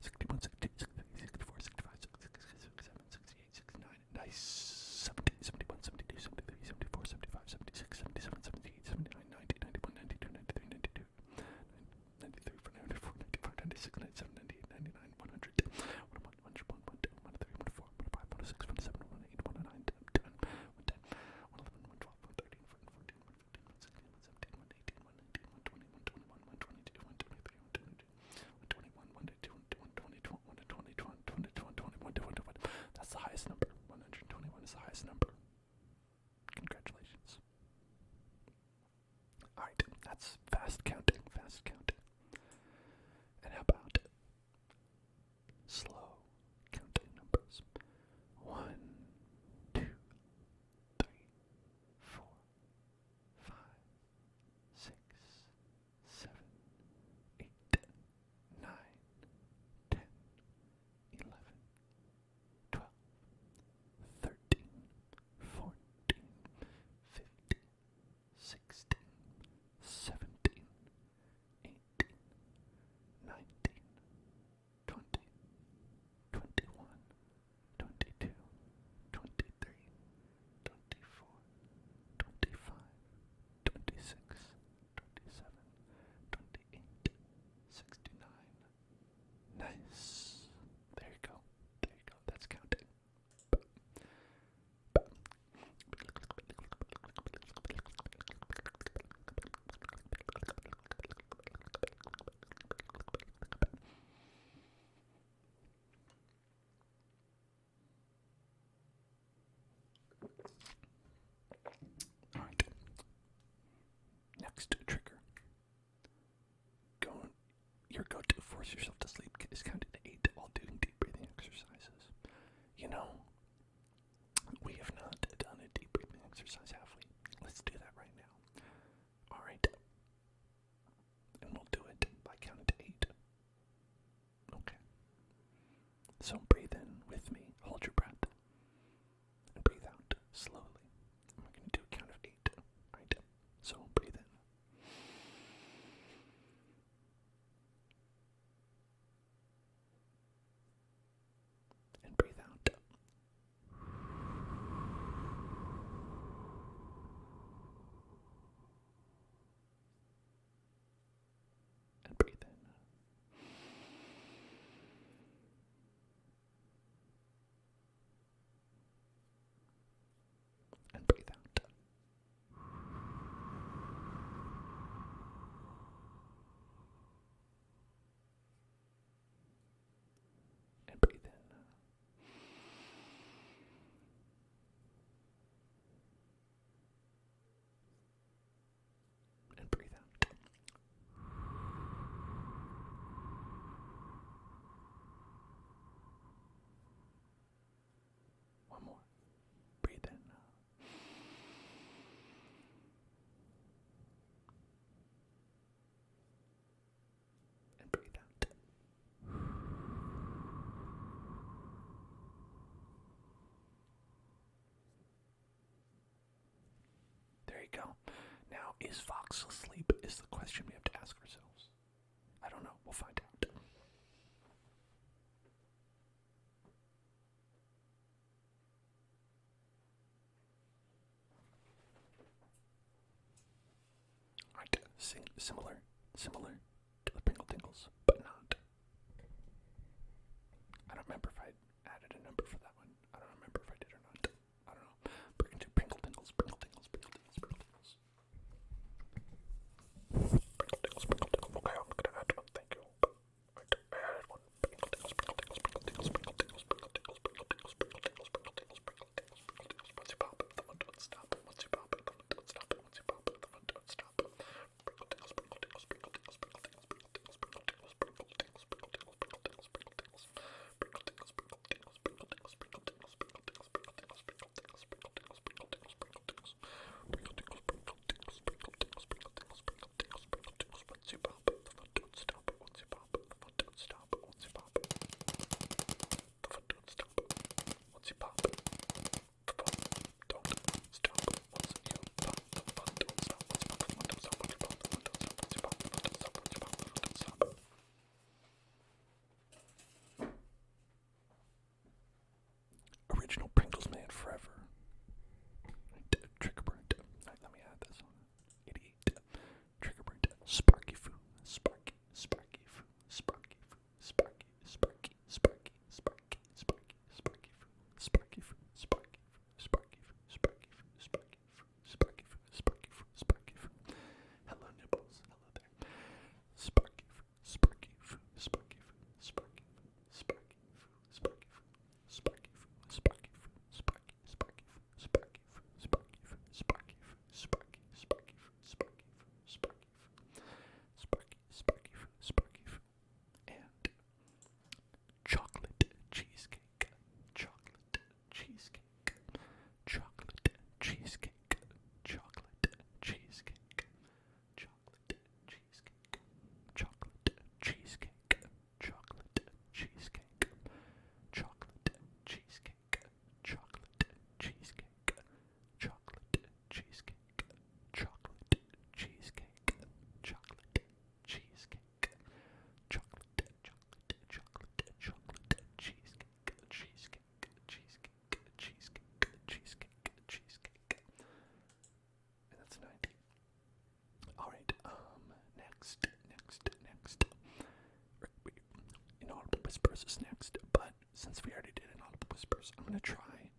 61, 62, 63, 64, 65, 66, 67, 68, 69, nice, 70, 71, 72, 73, 74, 75, 76, 77, 78, 79, 90, 91, 92, 93, 92, 93, 94, 95, 96, 97, 98, 99, 100, 101, 102, 103, 104, 105, 106, 107, 108, 109, 10, 110, 111, 112, 113, 114, 115, 116, 117, 118, 119, 120, 121, 122, 123, 124, 125, 126, 127, 128, 129, 130, 131, 132, 133, 134, 135, 136, 137, 138, 139, 140, 141. That's the highest number. 121 is the highest number. next trigger. Your go-to force yourself to sleep is counted to 8 while doing deep breathing exercises. You know, we have not done a deep breathing exercise, have we? Let's do that right now. Alright. And we'll do it by counting to 8. Okay. So breathe in with me, hold your breath, and breathe out slowly. And we're going to do a count of 8. Alright. So breathe in. And breathe out. And breathe in. And breathe out. And breathe in. And breathe out. One more. Breathe in. And breathe out. There you go. Now, is Fox asleep is the question we have to ask ourselves. I don't know. We'll find out. Alright, similar to the Pringle Tingles, but not. I don't remember if I added a number for that one. I don't remember if I did or not. I don't know. We're going to do Pringle Tingles, Pringle Tingles, Pringle Tingles, Pringle Tingles. Pringle Tingles, Pringle Tingles. Okay, I'm going to add one. Thank you. Right, I added one. Pringle Tingles, Pringle Tingles, Pringle Tingles, Pringle Tingles, Pringle Tingles, Pringle Tingles, Pringle Tingles, Pringle Tingles, Pringle Tingles, Pringle Tingles. Once you pop it, the one don't stop. Once you pop it, the one don't stop. Once you pop it, the one don't stop. Pringle Tingles, Pringle Tingles, Pringle Tingles, Pringle Tingles, Pringle Tingles, Pringle Tingles, Pringle Tingles, Pringle Tingles, Pringle Tingles, Pringle Tingles. Sprinkle tickles, sprinkle tickles, sprinkle tickles, sprinkle tickles, sprinkle tickles, sprinkle tickles, sprinkle tickles, sprinkle tickles, sprinkle tickles, sprinkle tickles, sprinkle tickles, sprinkle tickles, sprinkle tickles, sprinkle tickles, sprinkle tickles, sprinkle tickles. Once you pop it, the foot don't stop. Once you pop it, the foot don't stop. Once you pop it, the foot don't stop. Once you pop it, the foot don't stop. Once you pop, the foot don't stop. Once you pop, the foot don't stop. Once you pop, the foot don't stop. Once you pop, the foot don't stop. Once you pop, the foot don't stop. Original Pringles man forever. Trigger burnt. Alright, let me add this one. Idiot. Trigger burnt. Sparky foo. Sparky. Sparky foo. Sparky foo. Sparky. Sparky. Sparky. Sparky. Sparky. Sparky foo. Sparky foo. Sparky foo. Sparky foo. Sparky foo. Sparky foo. Sparky foo. Sparky foo. Sparky foo. Hello, Nibbles. Hello there. Sparky foo. Sparky foo. Sparky foo. Sparky foo. Sparky foo. Sparky foo. Sparky foo. Sparky foo. Sparky. Sparky foo. Sparky foo. Sparky foo. Sparky foo. Sparky. Sparky foo. Sparky foo. Sparky foo. Sparky. Sparky foo. Sparky foo. And chocolate cheesecake. Chocolate cheesecake. Chocolate cheesecake. Chocolate cheesecake. Chocolate cheesecake. Chocolate cheesecake. Chocolate cheesecake. Chocolate cheesecake. Chocolate cheesecake. Chocolate cheesecake. Chocolate cheesecake. Chocolate cheesecake. Chocolate, chocolate cheesecake. Cheesecake. And that's 90. Alright, next. Inaudible Whispers is next, but since we already did Inaudible Whispers, I'm going to try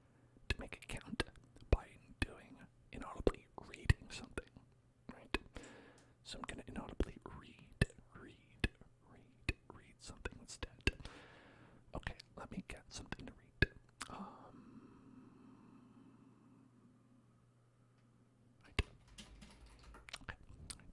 to make it count by doing inaudibly reading something, right? So I'm going to inaudibly read something instead. Okay, let me get something to read. Right. Okay.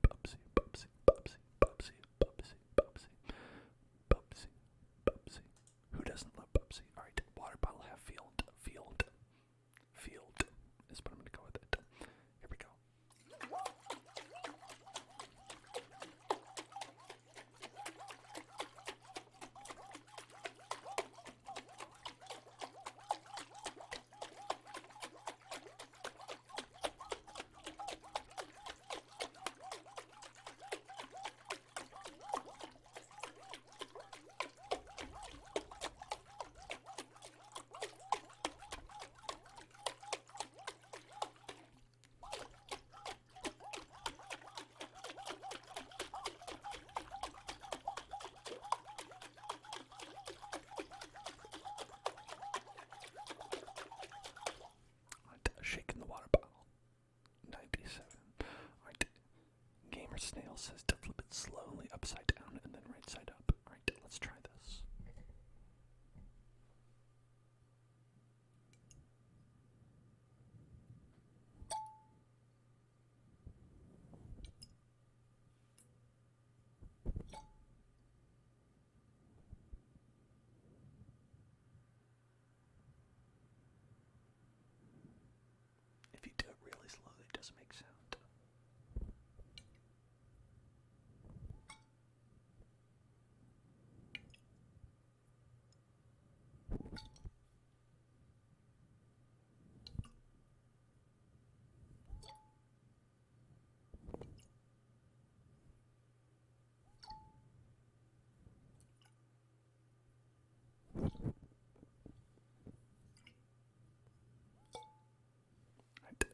does make sound.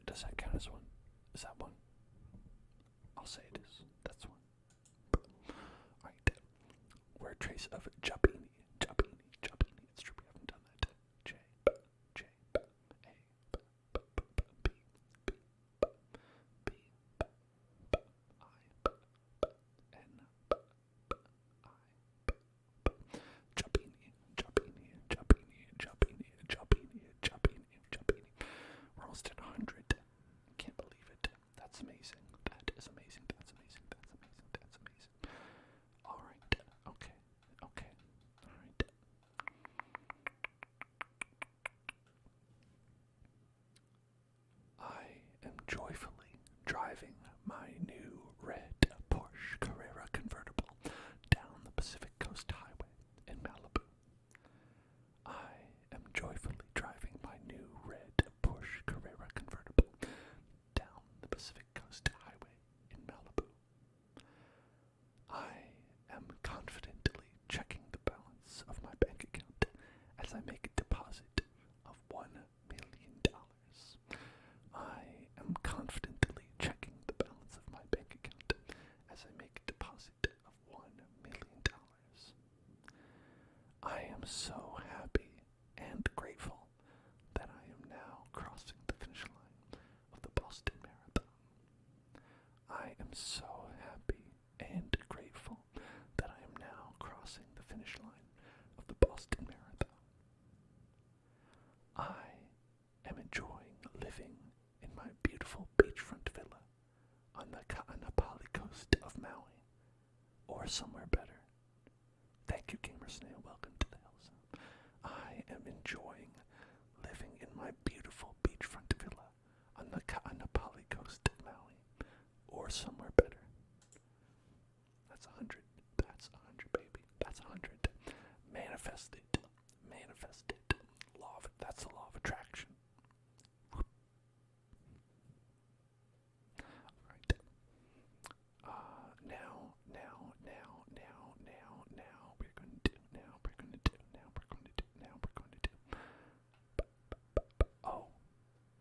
Does that count as one? Is that one? I'll say it is. That's one. Alright. Word trace of Jabini. It's true we haven't done that. J, A, B, B, B, I, N, Jabini. We're almost at 100. Can't believe it. That's amazing. That is amazing. That's amazing. Alright. Okay. Alright. I am joyfully driving my new red Porsche Carrera convertible down the Pacific Coast Highway in Malibu. I am joyfully driving my new red Porsche Carrera convertible down the Pacific Coast Highway in Malibu. I am confidently checking the balance of my bank account as I make a deposit of $1 million. I am confidently checking the balance of my bank account as I make a deposit of $1 million. I am so happy and grateful that I am now crossing the finish line of the Boston Marathon. I am so happy and grateful that I am now crossing the finish line of the Boston Marathon. I am enjoying living in my beautiful beachfront villa on the Kaanapali coast of Maui, or somewhere better. Thank you, Gamer Snail. Welcome to the Hillzone. I am enjoying living in my beautiful beachfront villa on the Kaanapali coast of Maui, or somewhere better. That's 100. That's 100, baby. That's 100. Manifest it. That's the law of attraction. Alright. Now, we're going to do. Oh,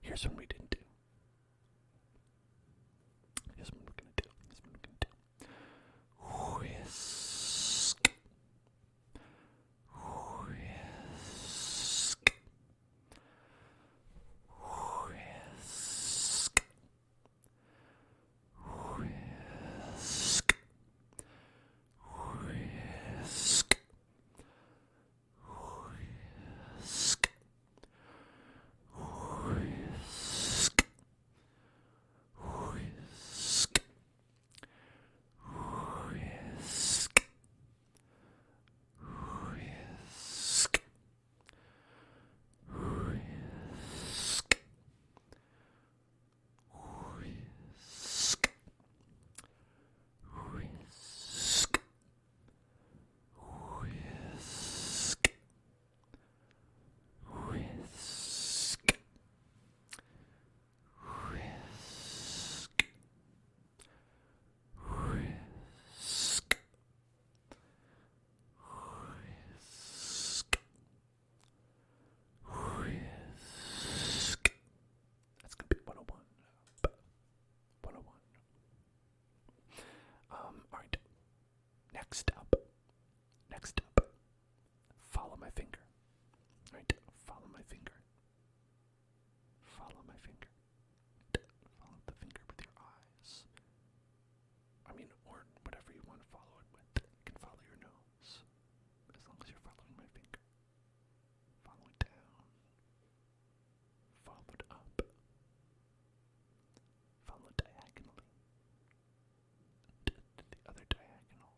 here's what we didn't do. Here's what we're going to do. Whisk. Next up, follow my finger. Right, follow my finger. Follow my finger. Follow the finger with your eyes. Or whatever you want to follow it with. You can follow your nose, as long as you're following my finger. Follow it down. Follow it up. Follow it diagonally. To the other diagonal.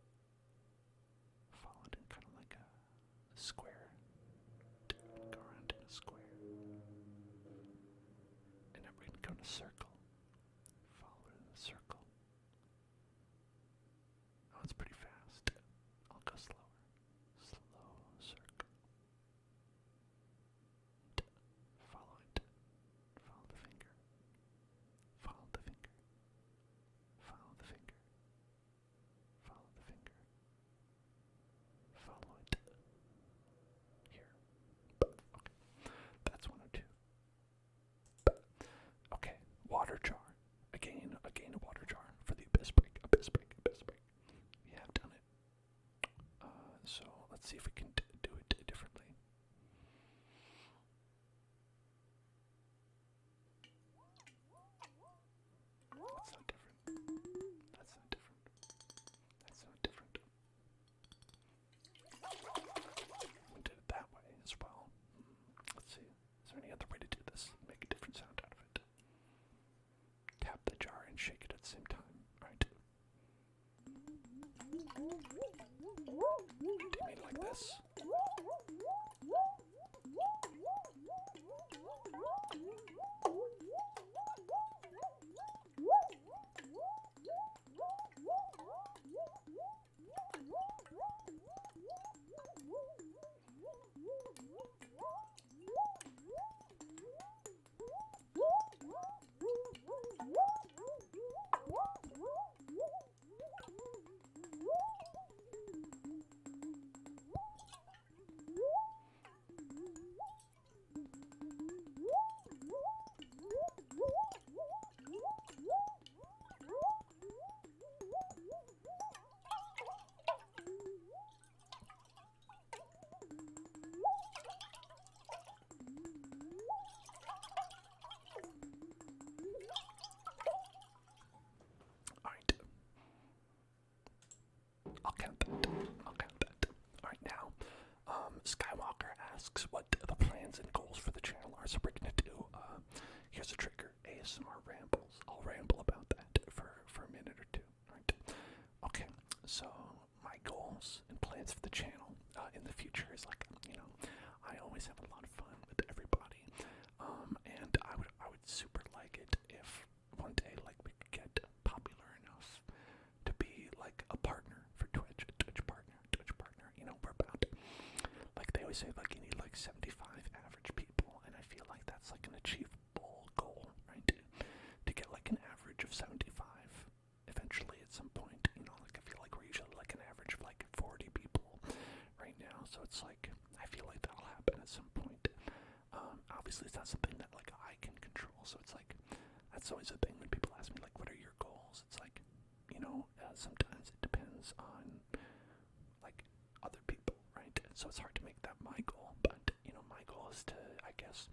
Follow it in kind of like a square. Go around in a square. And then we're going to go in a circle. That's pretty fast. I'll go slower. Slow circle. Follow it. Follow the finger. Follow the finger. Follow the finger. Follow the finger. Follow it. Here. Okay. That's 102. Okay. Water jar. Again, a water jar for the abyss break. Abyss break. Abyss break. We have done it. So let's see if we can do it differently. That's not different. That's not different. That's not different. We did it that way as well. Let's see. Is there any other way to do this? Make a different sound out of it. Tap the jar and shake it at the same time. Right. Do you mean like this? Alright. I'll count that. I'll count that. Alright, now, Skywalker asks what the plans and goals for the channel are, so we're gonna do, here's a trigger, ASMR rambles. I'll ramble about that for a minute or two, alright? Okay, so my goals and plans for the channel, in the future is like, I always have a lot of fun with everybody, and I would super like it if one day, like, we could get popular enough to be like a partner for Twitch, a Twitch partner, we're about, like they always say, like you need like 75 average people, and I feel like that's like an achievable goal, right? To get like an average of 75 eventually at some point, like I feel like we're usually like an average of like 40 people right now, so it's like, I feel like that'll happen at some point. Obviously it's not something that like I can control, so it's like, that's always a thing when people ask me like, what are your goals? It's like, sometimes it depends on like other people, right? So it's hard to make that my goal, but my goal is to, I guess,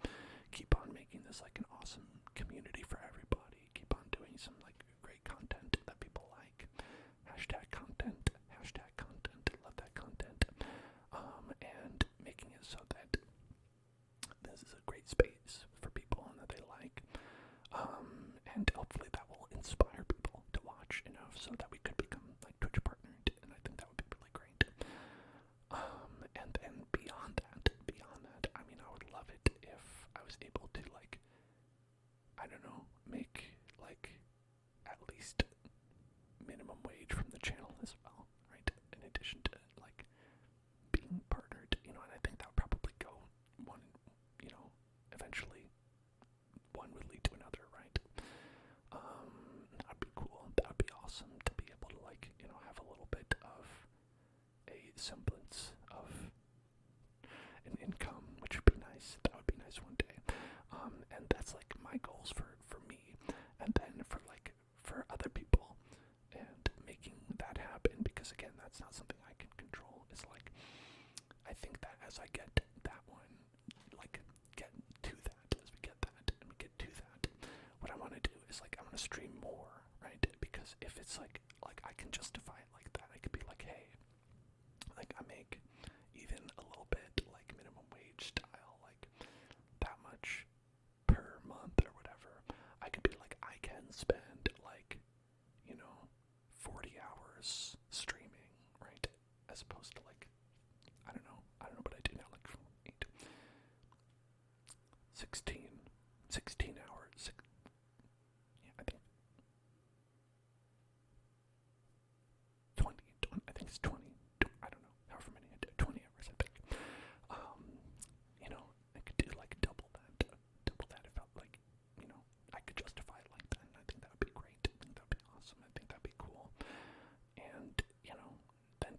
keep on making this like an awesome community for everybody, keep on doing some like great content that people like, hashtag content, love that content, and making it so that this is a great space for people and that they like, and hopefully that will inspire people to watch enough so that we could become like Twitch partnered, and I think that would be really great. And then beyond that, I mean, I would love it if I was able to like, I don't know, make like at least minimum wage from the channel as well, right? In addition to like being partnered, and I think that would probably go one, eventually one would lead to another, right? That'd be cool. That would be awesome to be able to like, have a little bit of a semblance of an income, which would be nice. That would be nice one day. And that's like my goals for me, and then for other people, and making that happen, because again, that's not something I can control. It's like, I think that as I get that one, like get to that, as we get that, and we get to that, what I want to do is like, I want to stream more, right? Because if it's like I can justify it like that, I could be like, hey, like I make even a little bit like minimum wage style, like that much per month or whatever. I could be like, I can spend like 40 hours streaming, right? As opposed to like, I don't know what I do now, like 16 hours, yeah, I think 20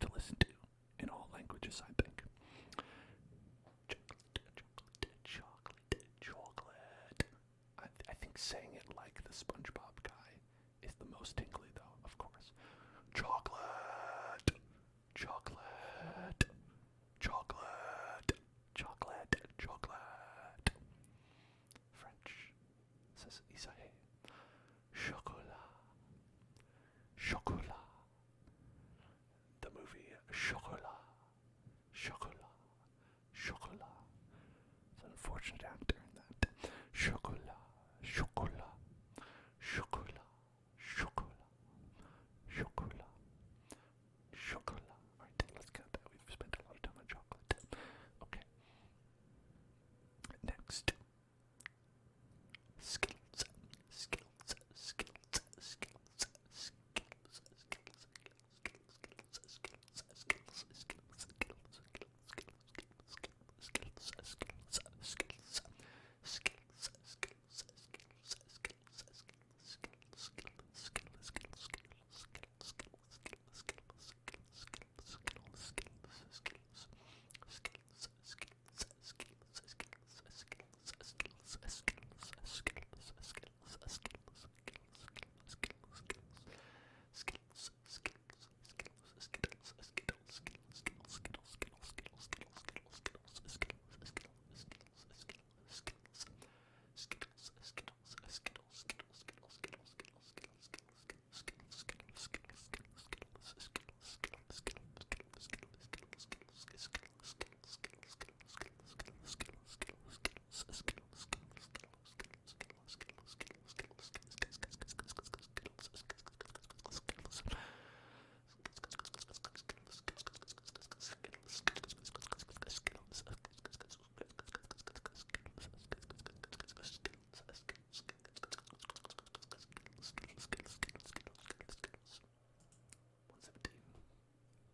nice to listen to in all languages, I think. Chocolate. I think saying it like the SpongeBob guy is the most tingly, though, of course. Chocolate. Chocolate. Chocolate. Chocolate. Chocolate. French says Isahe. Chocolat. Chocolat. The movie Chocolat. Chocolat. Chocolat. It's an unfortunate actor in that. Chocolat. Chocolat. Chocolat. Chocolat. Chocolat. Chocolat. Alright, let's count that. We've spent a lot of time on chocolate. Okay. Next. Skills. Skills. Skills. Skills.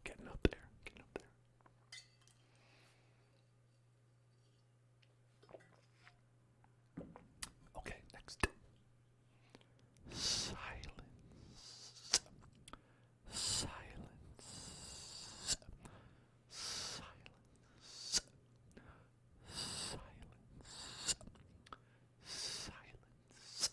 Getting up there. Okay, next. Silence. Silence. Silence. Silence. Silence. Silence.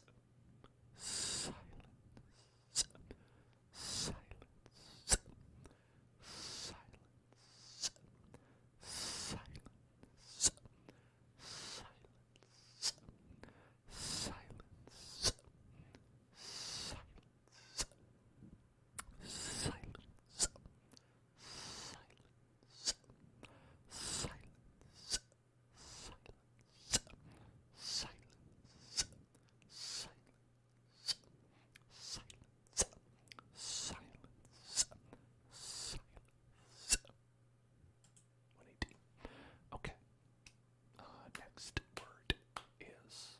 Silence. Okay. Next word is.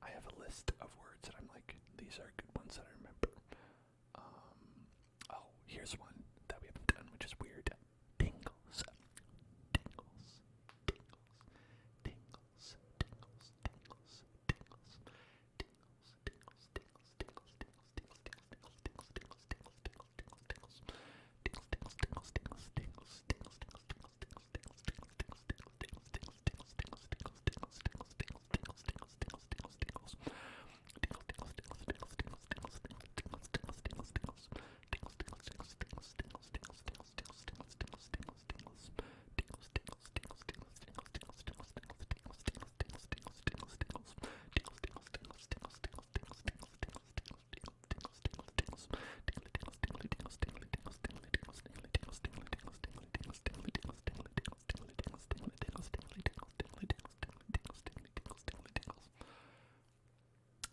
I have a list of words that I'm like, these are good ones that I remember. Oh, here's one that we haven't done, which is weird. Tingles. Tingles. Tingles. Tingles. Tingles. Tingles. Tingles.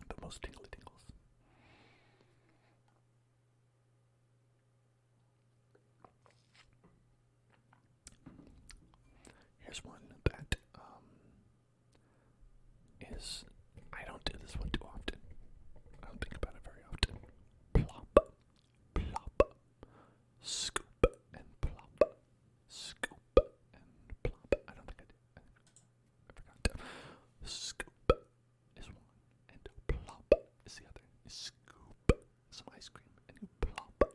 The most tingly tingles. Here's one that is, I don't do this one too often. I don't think about it very often. Plop, plop, scoop and plop, scoop and plop. I don't think I did. I forgot. Scoop is one, and plop is the other. You scoop some ice cream and you plop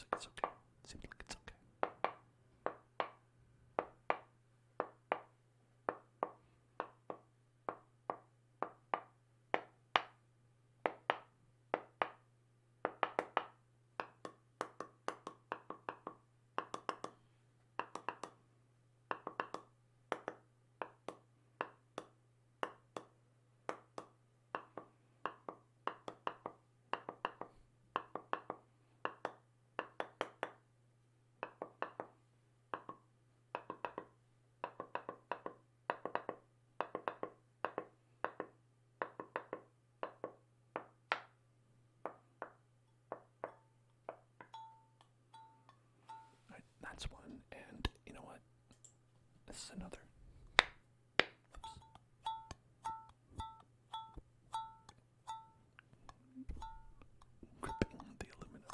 Seems like it's okay. Seems like it's okay. Right, that's one, and you know what? This is another. Gripping the aluminum.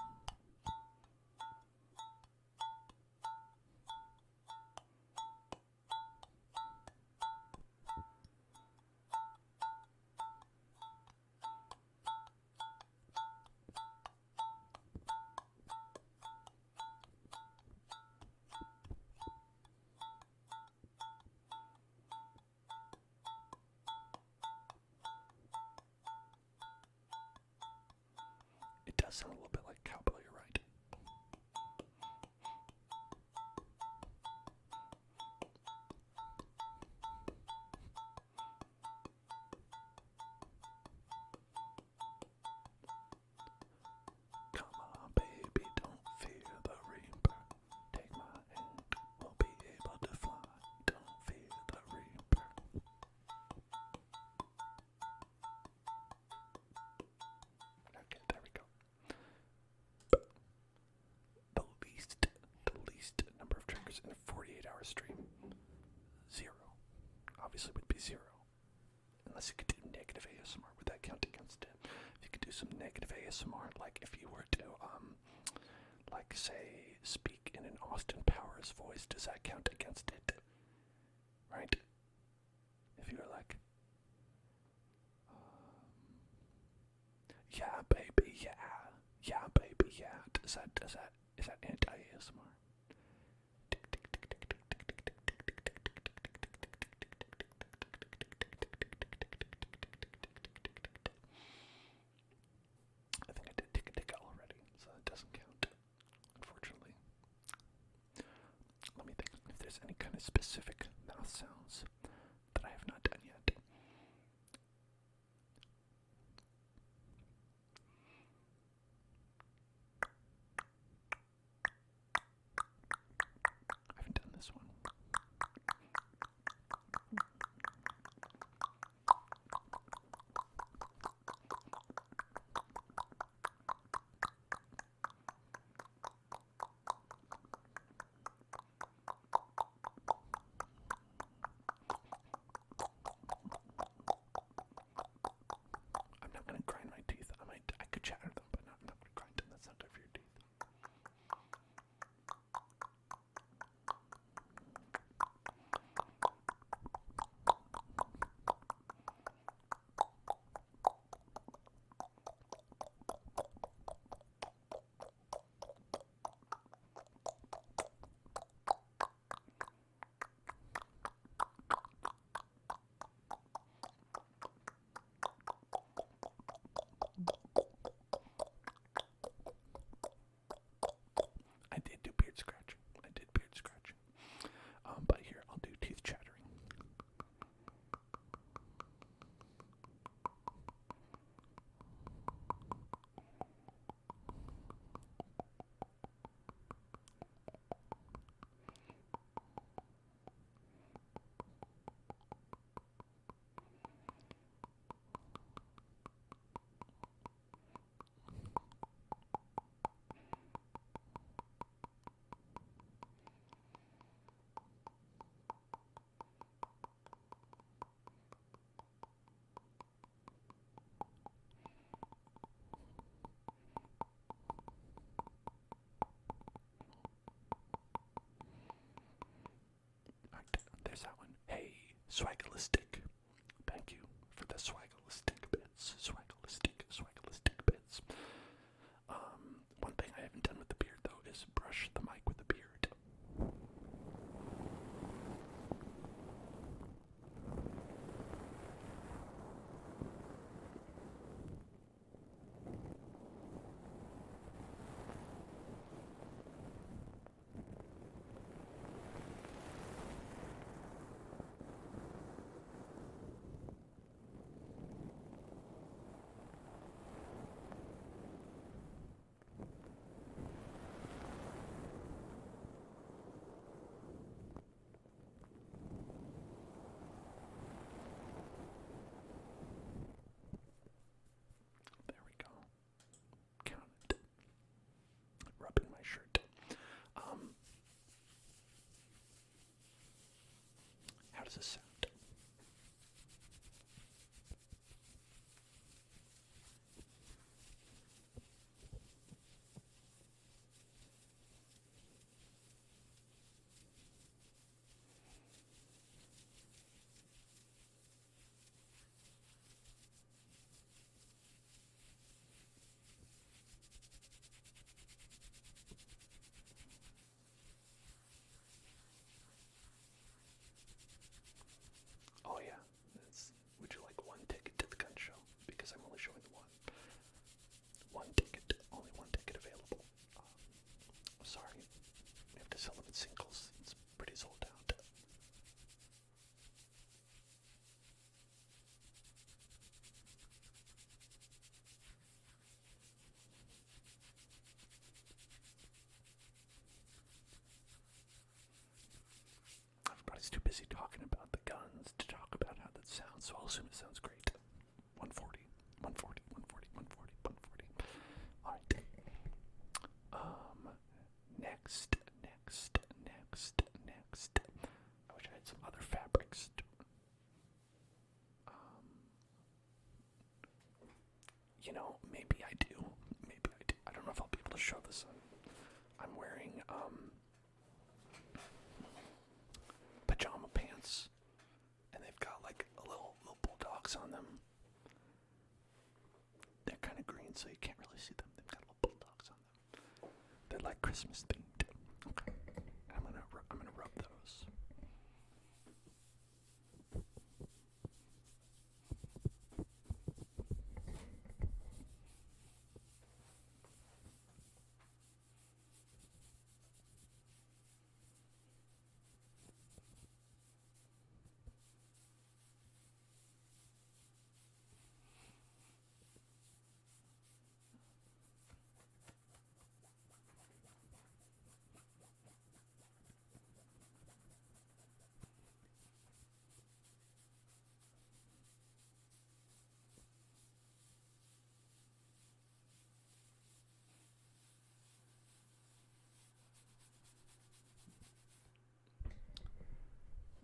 It does sound a little bit like cowbell, you're right. Come on, baby, don't fear the reaper. Take my hand, we'll be able to fly. Don't fear the reaper. Okay, there we go. The least number of triggers in a 48-hour stream. 0. Obviously would be 0. Unless you could do negative ASMR, would that count against it? If you could do some negative ASMR, like if you were to, like say, speak in an Austin Powers voice, does that count against it? Right? If you were like, yeah, baby, yeah, baby, yeah. Is that anti-ASMR? I think I did tick already, so that doesn't count, unfortunately. Let me think if there's any kind of specific mouth sounds that I have not done yet. I haven't done this one. I'm not going to grind my teeth. I could chatter them, but I'm not going to grind them. That's not good for your teeth. I did do beard scratching. But here, I'll do teeth chattering. Alright, there's that one. Hey, swagalistic. Thank you for the swagalistic bits. Swagalistic bits. One thing I haven't done with the beard though shirt. How does this sound? Oh yeah, would you like one ticket to the gun show? Because I'm only showing the one. One ticket, only one ticket available. Sorry, we have to sell them in singles. It's pretty sold out. Everybody's too busy talking about the guns to talk about how that sounds, so I'll assume it sounds great. 140, 140, 140, 140, 140. Alright. Next. I wish I had some other fabrics. Maybe I do. I don't know if I'll be able to show this. I'm wearing, pajama pants, and they've got like little bulldogs on them. They're kind of green, so you can't really see them. They've got little bulldogs on them. They're like Christmas themed. Okay, I'm gonna rub those.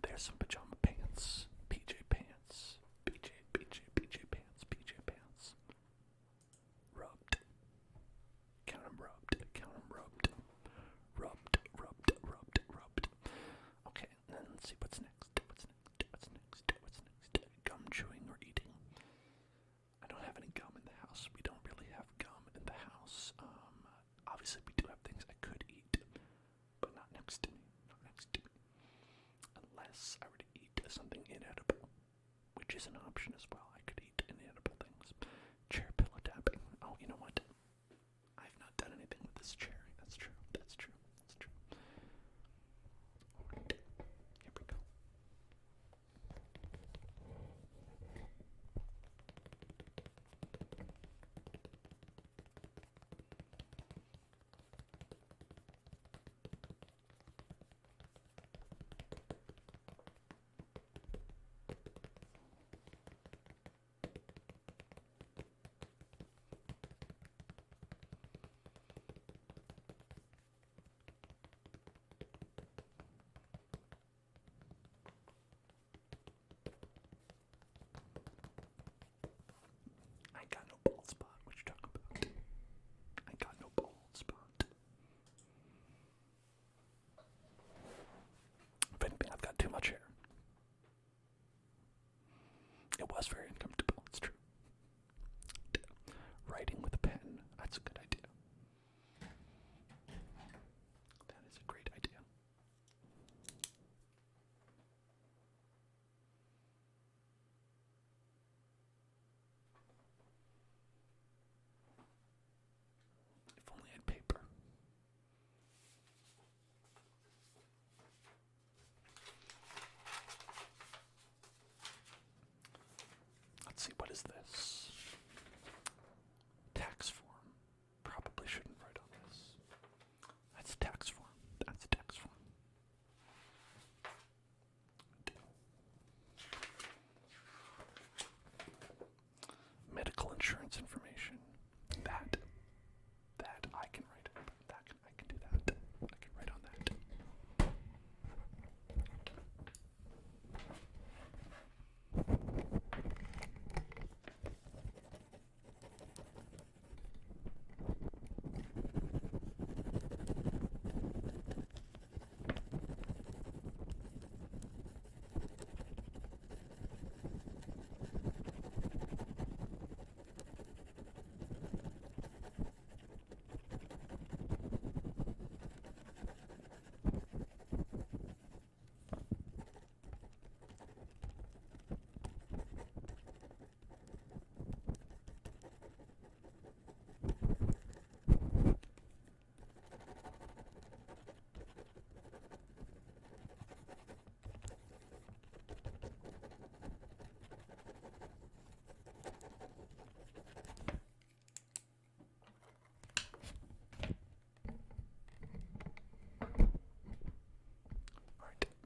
There's some pajama pants, PJ pants, PJ pants. Rubbed. Count 'em rubbed. Rubbed. Okay, and then let's see what's next. Gum chewing or eating. I don't have any gum in the house. We don't really have gum in the house. Obviously we do have things I could eat, but not next to me. Unless I were to eat something inedible, which is an option as well. I could eat inedible things. Chair pillow tapping. Oh, you know what? I've not done anything with this chair. That's true. Alright, here we go.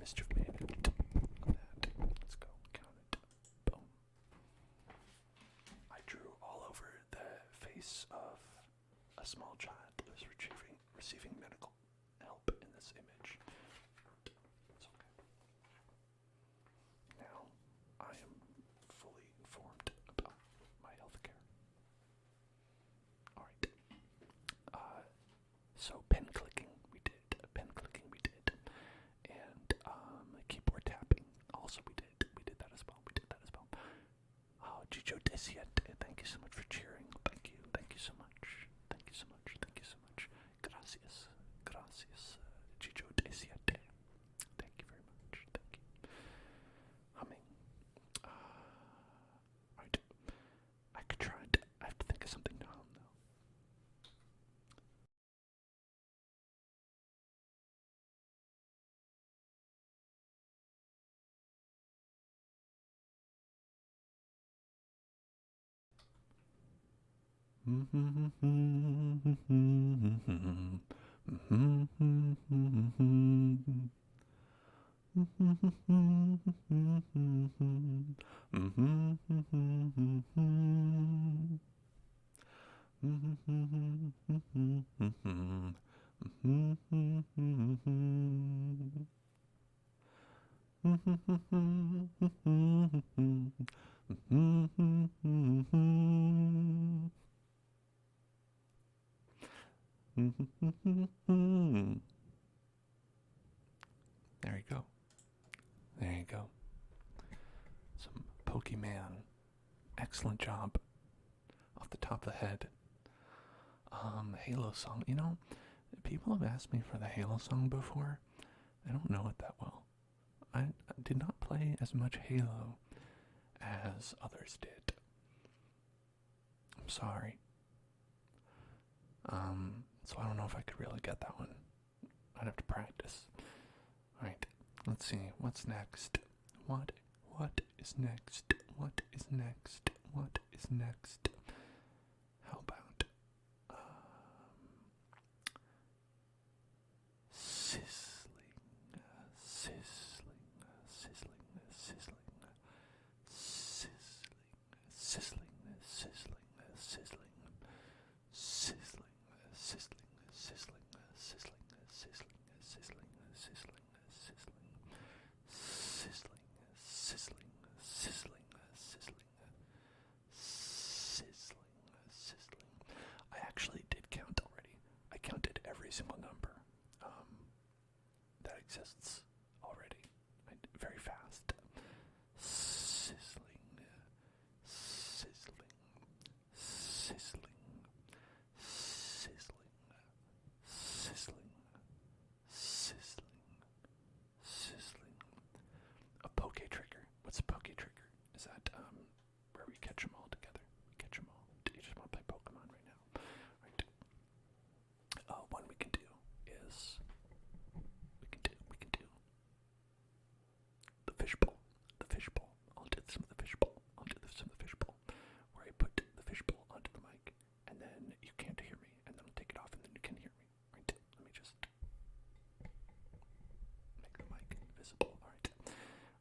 mischief made of that. Let's go count it. Boom. I drew all over the face of a small child who is receiving medical help in this image. It's okay. Now, I am fully informed about my health care. Alright. So pen clicking we did. And keyboard tapping also we did. We did that as well. Gijo Desiete, thank you so much for cheering. Thank you so much. Gracias, Gijo Desiete. Thank you very much. Thank you. Humming. Alright. I could try it. I have to think of something to hum though. There you go. Some Pokemon. Excellent job. Off the top of the head. Halo song. You know, people have asked me for the Halo song before. I don't know it that well. I did not play as much Halo as others did. I'm sorry. So I don't know if I could really get that one. I'd have to practice. Alright, let's see. What's next? What is next? How about sizzling. I actually did count already. I counted every single number that exists already. Very fast. Sizzling. A poke trigger. What's a poke trigger? Is that where we catch them all together? We catch them all. Do you just want to play Pokemon right now? Right. One we can do is we can do the fishbowl. I'll do some of the fishbowl. Where I put the fishbowl onto the mic, and then you can't hear me, and then I'll take it off, and then you can hear me. Right. Let me just make the mic visible. Alright.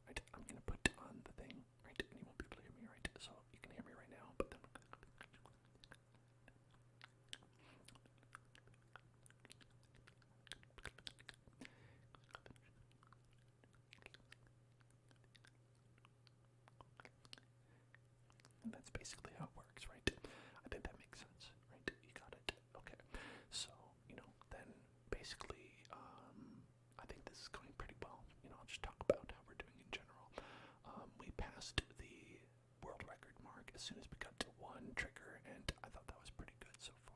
Right. I'm gonna put on the thing, right, and you won't be able to hear me, right? So you can hear me right now, but then and that's basically how it works, right? I think that makes sense, right? You got it. Okay. So, then basically, I think this is going pretty well. I'll just talk about how we're doing in general. We passed the world record mark as soon as we got to one trigger, and I thought that was pretty good so far.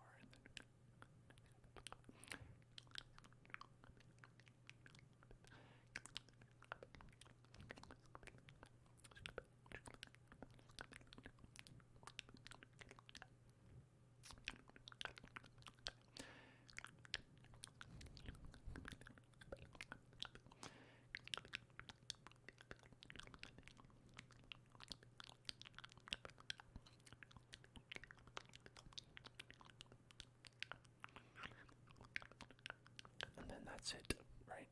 And then that's it, right?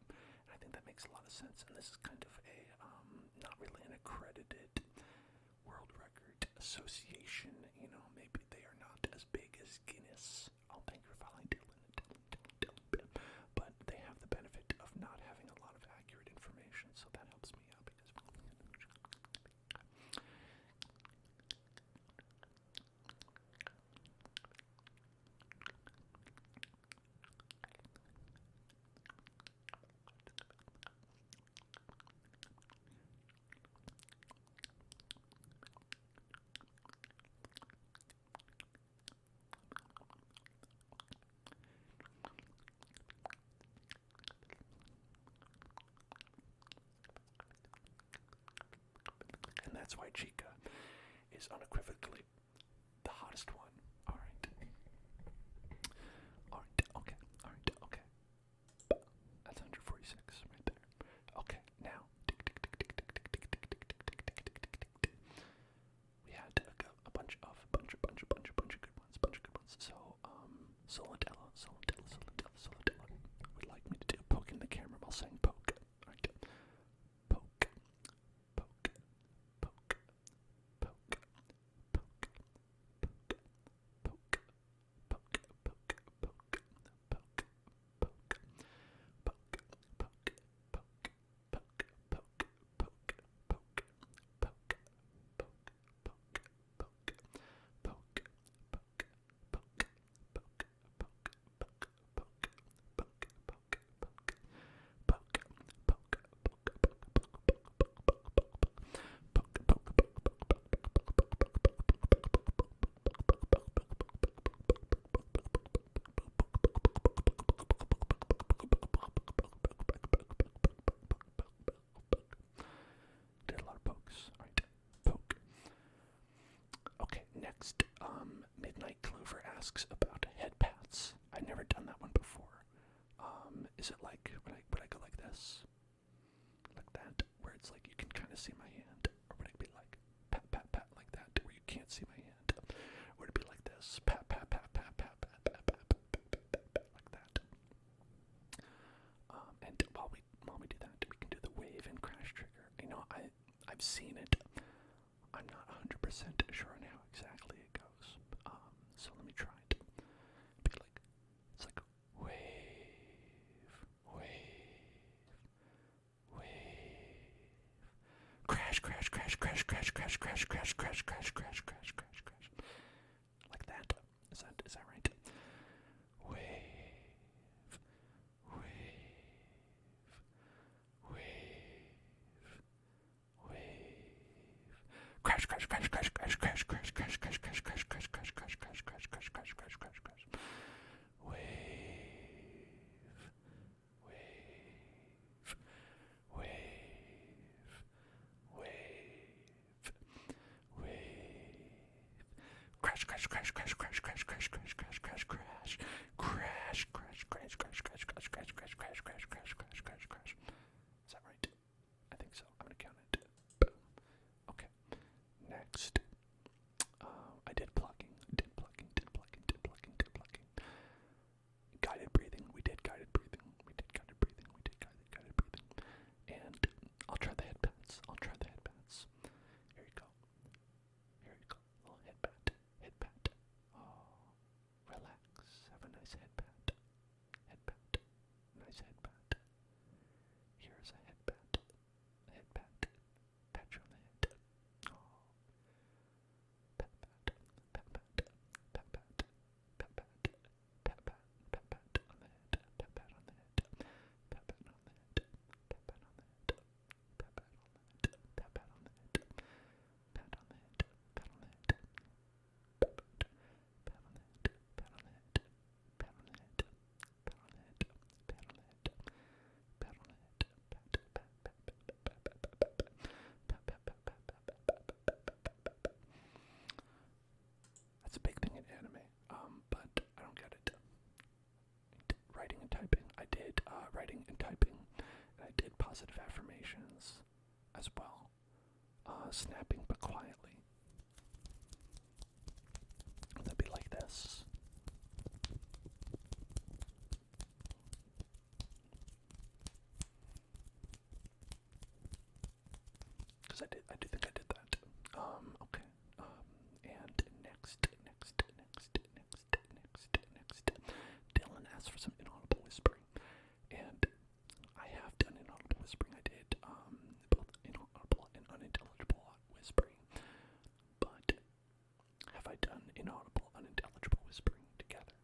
And I think that makes a lot of sense. And this is kind of a not really an accredited world record association. You know, maybe they are not as big as Guinness. Oh, thank you for following Dylan. But they have the benefit of not having a lot of accurate information, so that helps me out because. And that's why Chica is unequivocally the hottest one. Alright. Okay. That's 146 right there. Okay, now. We had a bunch of good ones. So, Solidella. Would like me to do poking the camera while saying poke. Alright. Poke. Did a lot of pokes. Alright. Poke. Okay, next, Midnight Clover asks about head pats. I've never done that one before. Is it like, would I go like this? Like that? Where it's like you can kind of see my hand? Or would it be like pat, like that, where you can't see my hand? Or would it be like this? Pat, like that. And while we do that, we can do the wave and crash trigger. You know, I've seen it. I'm not 100% sure on how exactly it goes. So let me try it. It's like wave, crash, like that. Is that right? Wave, crash, crash. Is that right? I think so. I'm gonna count it. Okay. Next, I did plucking. Guided breathing. We did guided breathing. And I'll try the head pats. Here you go. Little head pat. Oh, relax. Have a nice head pat. Nice head pat. Here's a head pat. Pat you on the head. Oh. Pat on the head. Pat on the head. That's a big thing in anime, but I don't get it. Writing and typing. I did writing and typing, and I did positive affirmations as well. Snapping but quietly. That'd be like this. because I do think I did that. Okay. And next. Dylan asked for some inaudible whispering, and I have done inaudible whispering. I did both inaudible and unintelligible whispering, but have I done inaudible, unintelligible whispering together?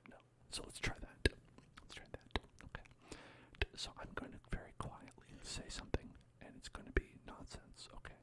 No. So let's try that. Okay. So I'm going to very quietly say something, and it's going to be nonsense, okay?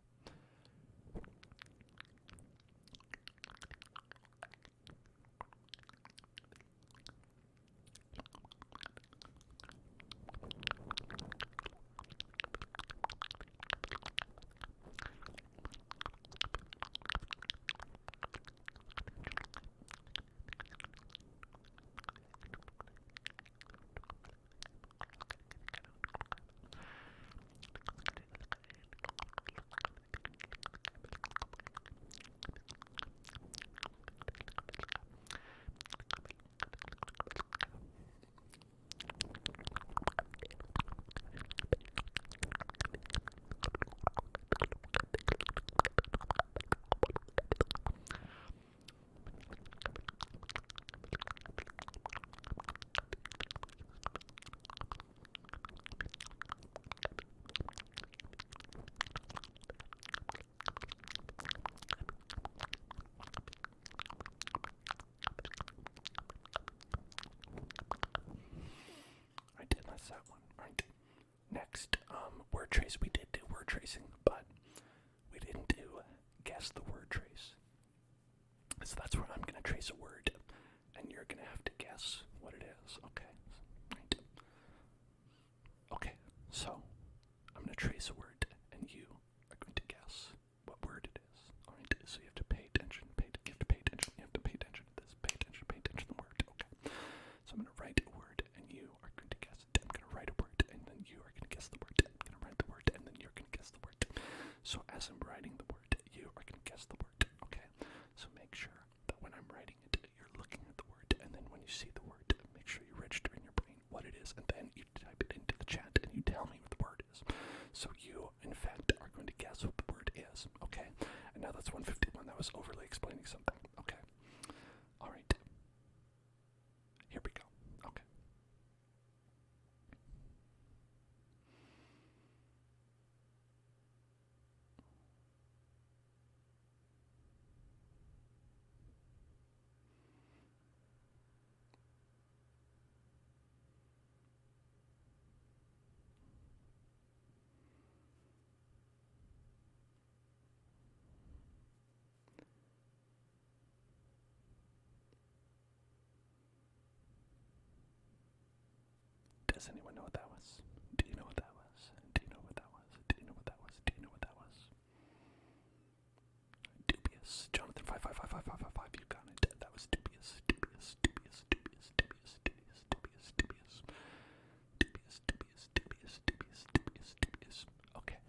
That one, right? Next, word trace. We did do word tracing, but we didn't do guess the word trace. So that's where I'm gonna trace a word, and you're gonna have to guess what it is. Okay, right? Okay. So I'm gonna trace a word, and you are going to guess what word it is. All right. So you have to pay attention. You have to pay attention. You have to pay attention to this. Pay attention to the word. Okay. So I'm gonna write a word, and you are going to guess it. I'm gonna write a word, and then you are gonna guess the word. I'm gonna write the word, and then you're gonna guess the word. So as I'm writing the word, you are gonna guess the word. Okay. So make sure that when I'm writing it, you're looking at the word, and then when you see the word, make sure you register in your brain what it is, and then you type it into the chat, and you tell me what the word is. So you, in fact, are going to guess what the word is. Okay. And now that's 151. That was overly explaining something. Okay. All right. Here we go. Okay. Does anyone know what that was? Do you know what that was? Do you know what that was? Do you know what that was? Do you know what that was? Dubious. Jonathan 555555. You got it. That was dubious. Dubious. Dubious. Dubious. Dubious. Dubious. Dubious. Dubious. Dubious. Dubious. Dubious. Dubious. Dubious. Dubious. Okay.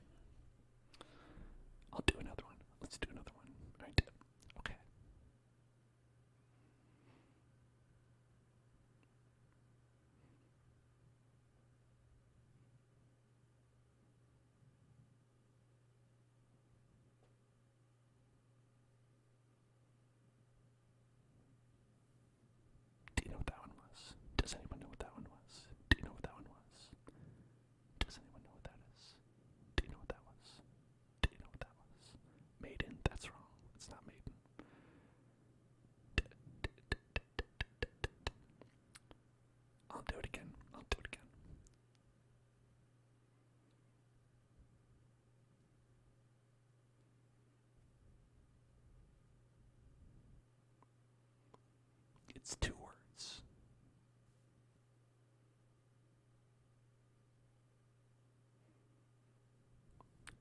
I'll do another one. Let's do another one. Right. Okay. Do you know what that one was? Does anyone know what that one was? Do you know what that one was? Does anyone know what that is? Do you know what that was? Do you know what that was? Maiden? That's wrong. It's not maiden. I'll do it again. It's two words.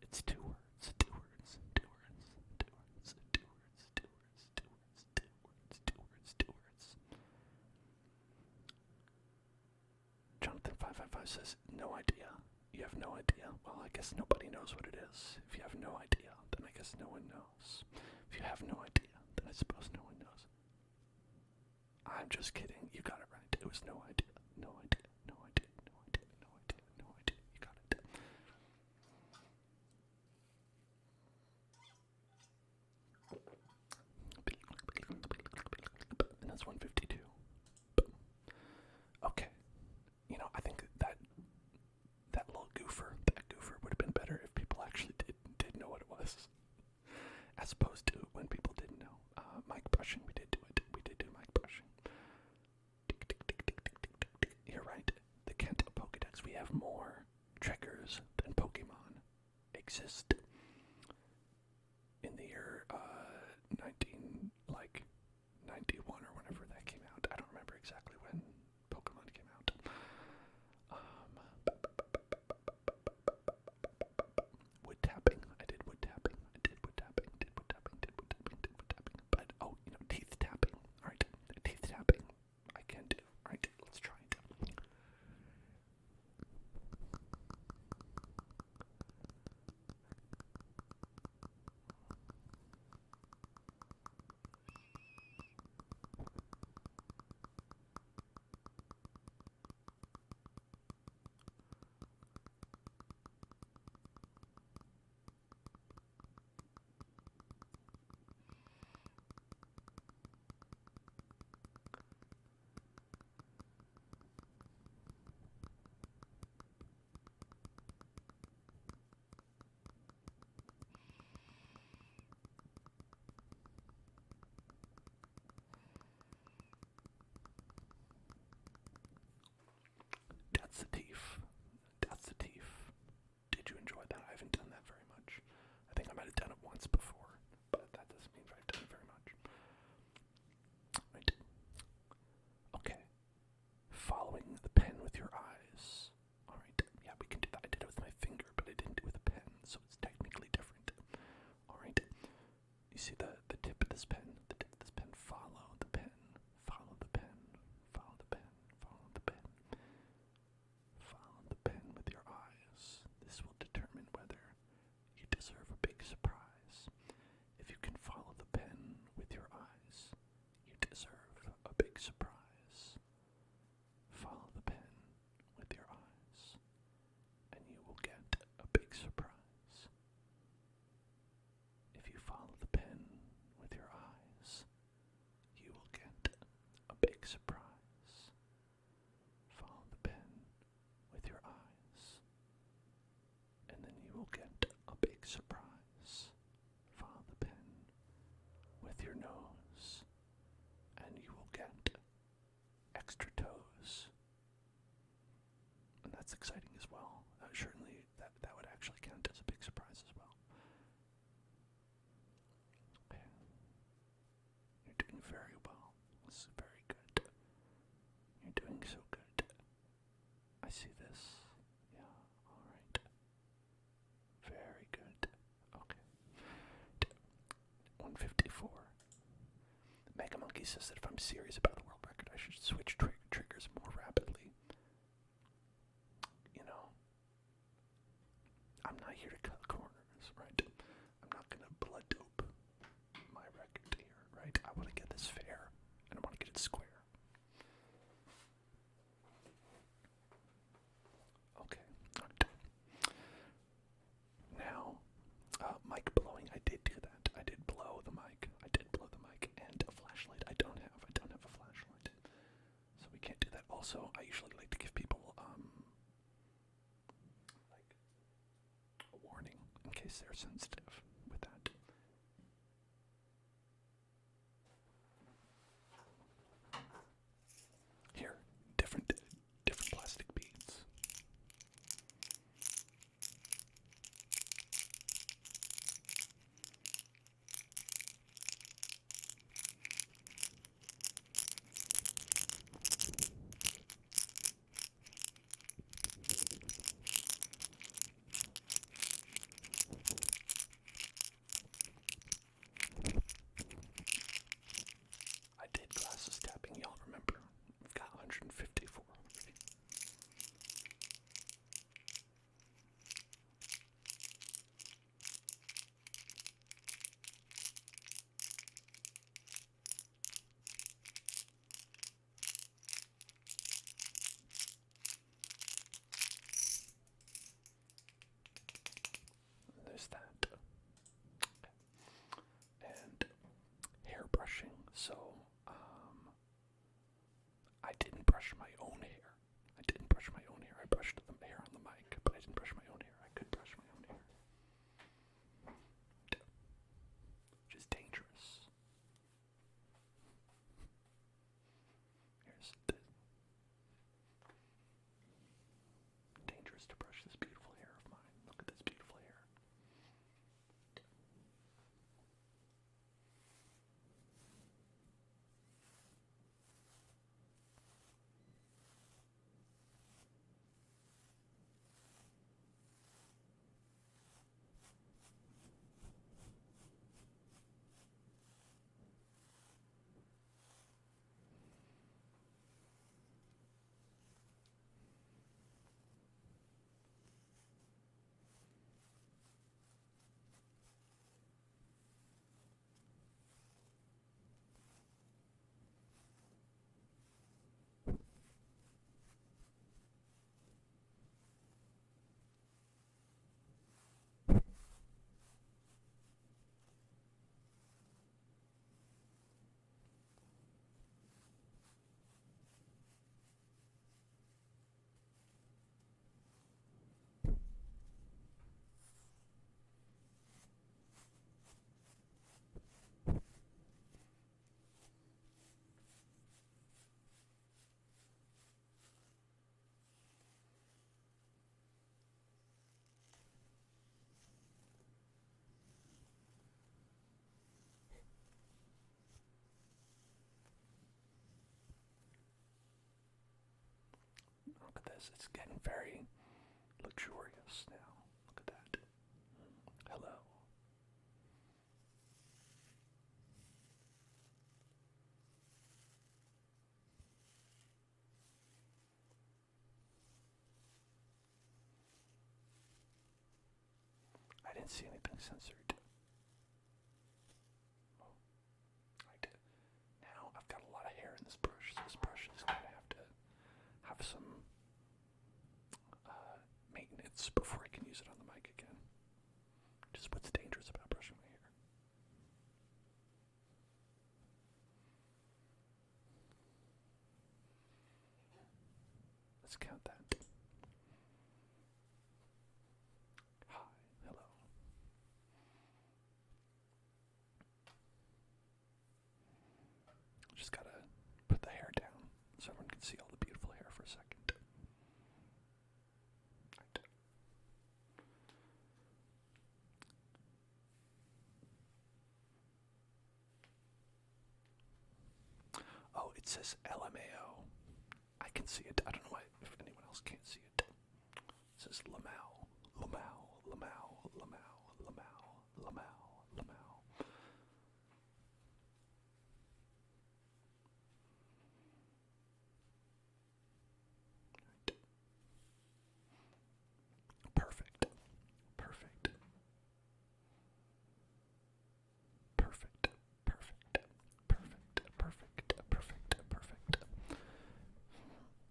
It's two words. Two words. Two words. Two words. Two words. Two words. Two words. Two words. Two words. Two words. Jonathan 555 says, no idea. You have no idea. Well, I guess nobody knows what it is. If you have no idea, then I guess no one knows. If you have no idea, then I suppose no one knows. I'm just kidding. You got it right. It was no idea. No idea. No idea. No idea. No idea. No idea. You got it. I think that goofer would have been better if people actually did know what it was, as opposed to when people didn't know. Mic brushing, we did do it. We did do mic brushing. Tick, tick, tick, tick, tick, tick, tick, tick. You're right. The Kent Pokedex. We have more triggers than Pokemon exist. In the year 91 or whenever that came out. I don't remember exactly when Pokemon came out. Wood tapping. I did wood tapping. But, teeth tapping. Alright, teeth tapping I can do. Alright, let's try it. That's the teeth. Did you enjoy that? I haven't done that very much. I think I might have done it once before, but that doesn't mean I've done it very much. Right. Okay. Following the pen with your eyes. Alright, yeah, we can do that. I did it with my finger, but I didn't do it with a pen, so it's technically different. Alright. You see the tip of this pen? The tip of this pen. Follow the pen. Follow the pen. Follow the pen. Follow the pen. Follow the pen with your eyes. This will determine whether you deserve a big surprise. If you can follow the pen with your eyes, you deserve a big surprise. Follow the pen with your eyes, and you will get a big surprise. If you follow the pen with your eyes, you will get a big surprise. Follow the pen with your eyes, and then you will get a big surprise. Follow the pen with your nose, and you will get extra toes. And that's exciting as well. Certainly that would actually count as a big surprise as well. Okay. You're doing very well. This is very good. You're doing so good. I see this. Yeah, alright. Very good. Okay. 154. Mega Monkey says that if I'm serious about the world record, I should switch triggers more rapidly. I'm not here to cut corners, right? I'm not gonna blood dope my record here, right? I want to get this fair, and I want to get it square. Okay. Now, mic blowing. I did do that. I did blow the mic. And a flashlight. I don't have a flashlight, so we can't do that. Also, I usually like to give people a warning in case they're sensitive with that. Here, different plastic beads. It's getting very luxurious now. Look at that. Hello. I didn't see anything censored. Oh, right. Now I've got a lot of hair in this brush, so this brush is going to have some maintenance before I can use it on the mic again. Just what's dangerous about brushing my hair. Let's count that. Hi, hello. Just gotta put the hair down so everyone can see all the beautiful hair for a second. Right. Oh, it says LMAO. I can see it. I don't know why if anyone else can't see it. It says Lamau, Lamau, Lamau, Lamau, Lamau, Lamau, Lamau. Perfect. Perfect. Perfect. Perfect. Perfect. Perfect. Perfect. Perfect.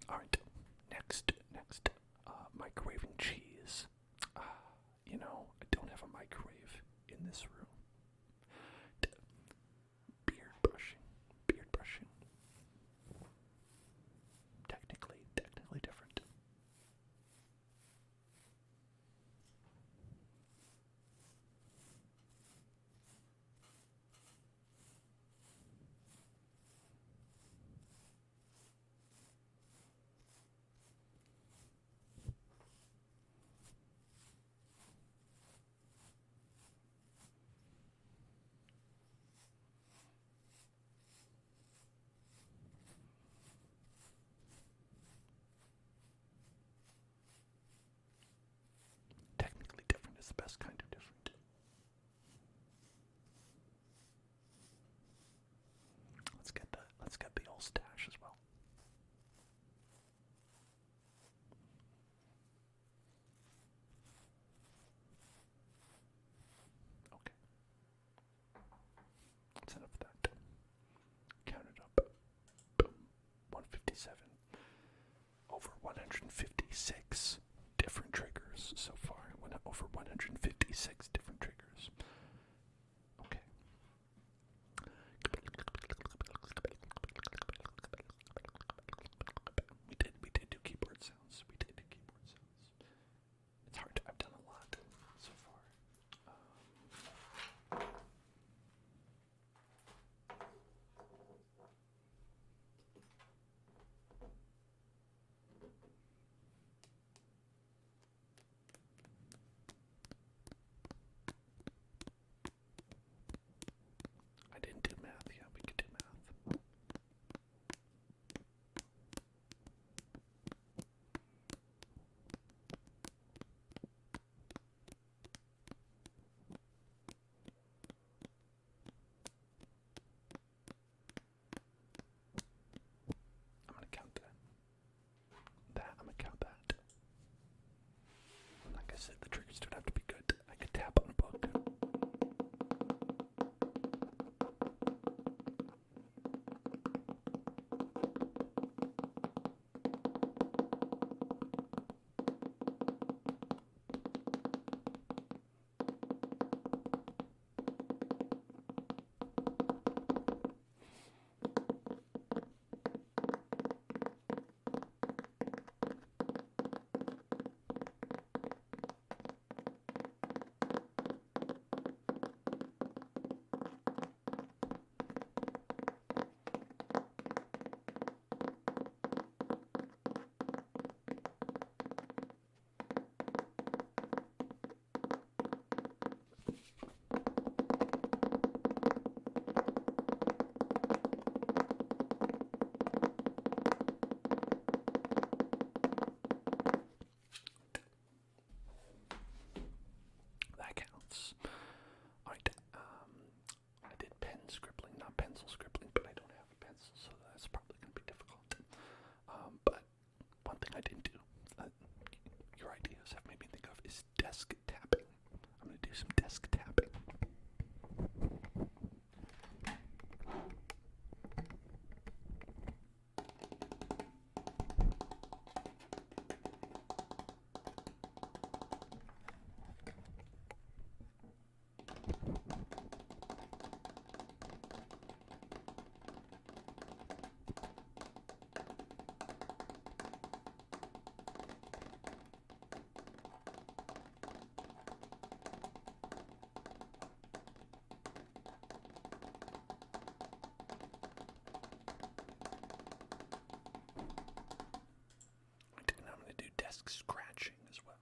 Alright. Next. Microwaving cheese. I don't have a microwave in this room. Beard brushing. Technically different. Technically different is the best kind of different. Let's get the old stash as well. Okay. That's enough of that. Count it up. Boom. 157. Over 156 different triggers so far. Over 156 different triggers. Okay. We did do keyboard sounds. It's hard. I've done a lot so far. I didn't do math. Yeah, we could do math. I'm gonna count that. I'm gonna count that. And like I said, the triggers don't have to be good. I could tap on a book. desk tapping. I'm going to do some desk tapping. And I'm going to do desk scratching as well.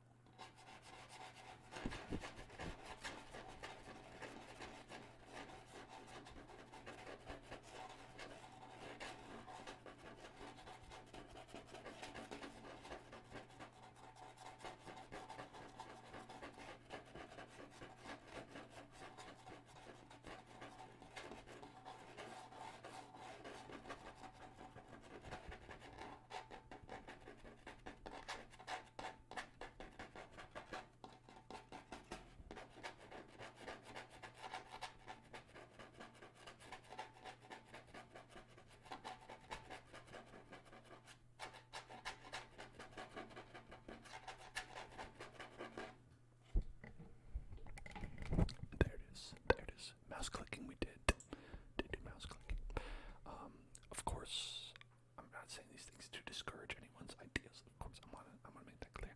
There it is. Mouse clicking we did. Did do mouse clicking. Of course, I'm not saying these things to discourage anyone's ideas. Of course, I want to make that clear.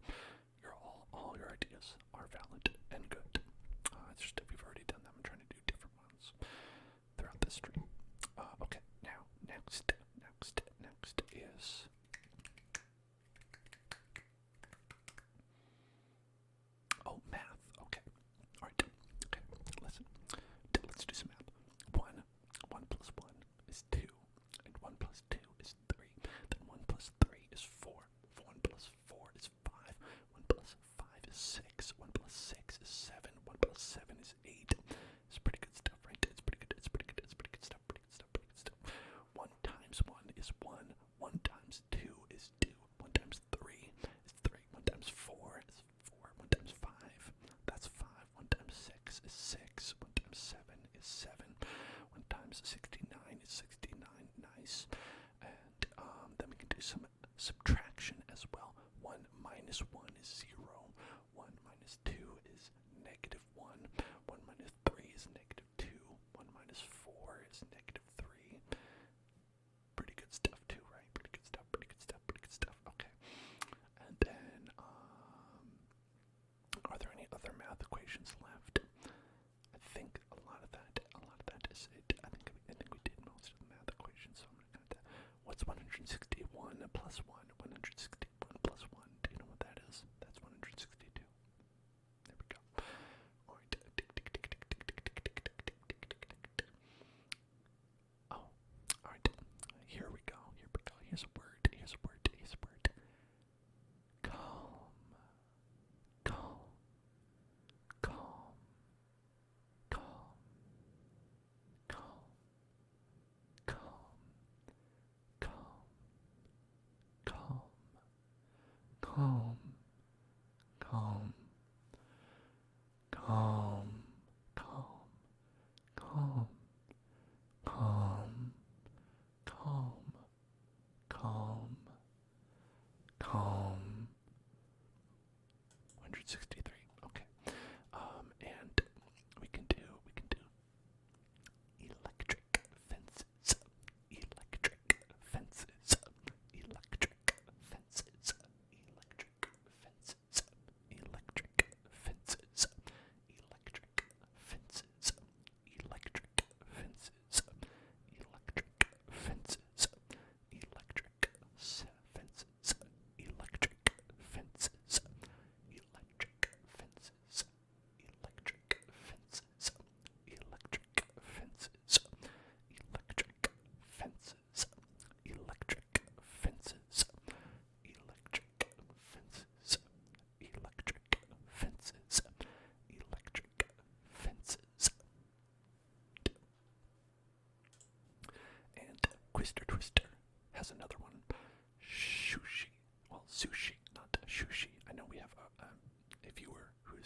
All your ideas are valid and good. It's just that we've already done them. I'm trying to do different ones throughout the stream. Okay, now next is math. Okay, all right. Okay, listen. Let's do some math. 1 plus 1 is 2, and 1 plus 2 is 3. Then 1 plus 3 is 4. 1 plus 4 is 5. 1 plus 5 is 6. 1 plus 6 is 7. 1 plus 7 is 8. It's pretty good stuff, right? It's pretty good stuff. 1 times 1 is 1. 1 times 2 is 2. 1 times 3 is 3. 1 times 4 is 4. 1 times 5, that's 5. 1 times 6 is 6. 1 times 7 is 7. 1 times 69 is 69. Nice. And then we can do some subtraction as well. 1 minus 1 is 0. 1 minus 2 is negative 1. 1 minus 3 is negative 2. 1 minus 4 is negative 3. Pretty good stuff too, right? Pretty good stuff. Okay. And then, are there any other math equations left? I think a lot of that is it. I think we did most of the math equations, so I'm gonna count that. What's 161 plus 1? 161 plus 1. Do you know what that is? That's 162. There we go. All right. Oh, all right. Here we go. Here's a word. Calm. Calm. 163. Okay. And we can do electric fences. Electric fences. Electric fences. Electric fences. Electric fences. Electric fences. Electric fences. Electric fences. Electric fences. Electric fences. Electric fences. Electric fences. Electric fences. Electric fences. Electric fences. Electric fences. Electric fences. Electric fences. And Twister has another one. Sushi. Well, sushi, not sushi. I know we have a viewer who's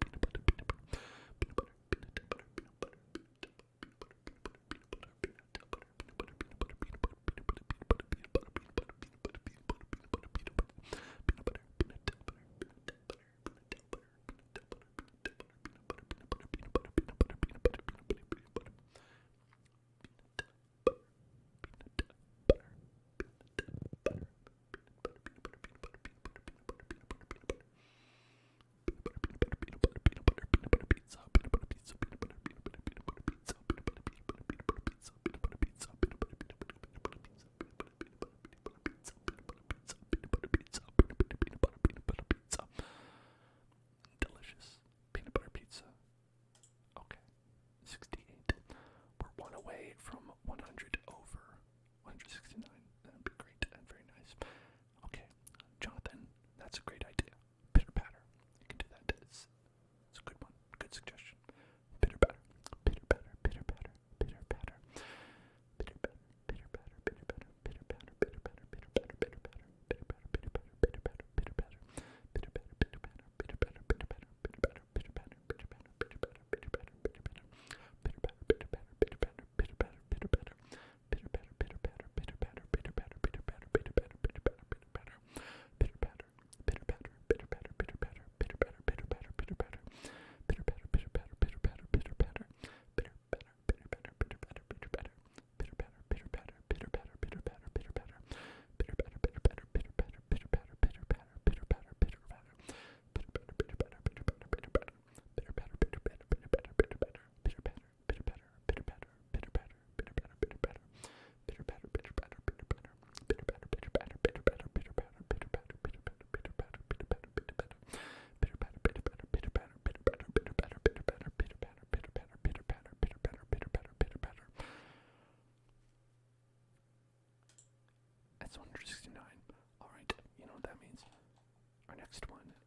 peanut butter, peanut butter, peanut butter, peanut butter, peanut butter, peanut butter, peanut butter,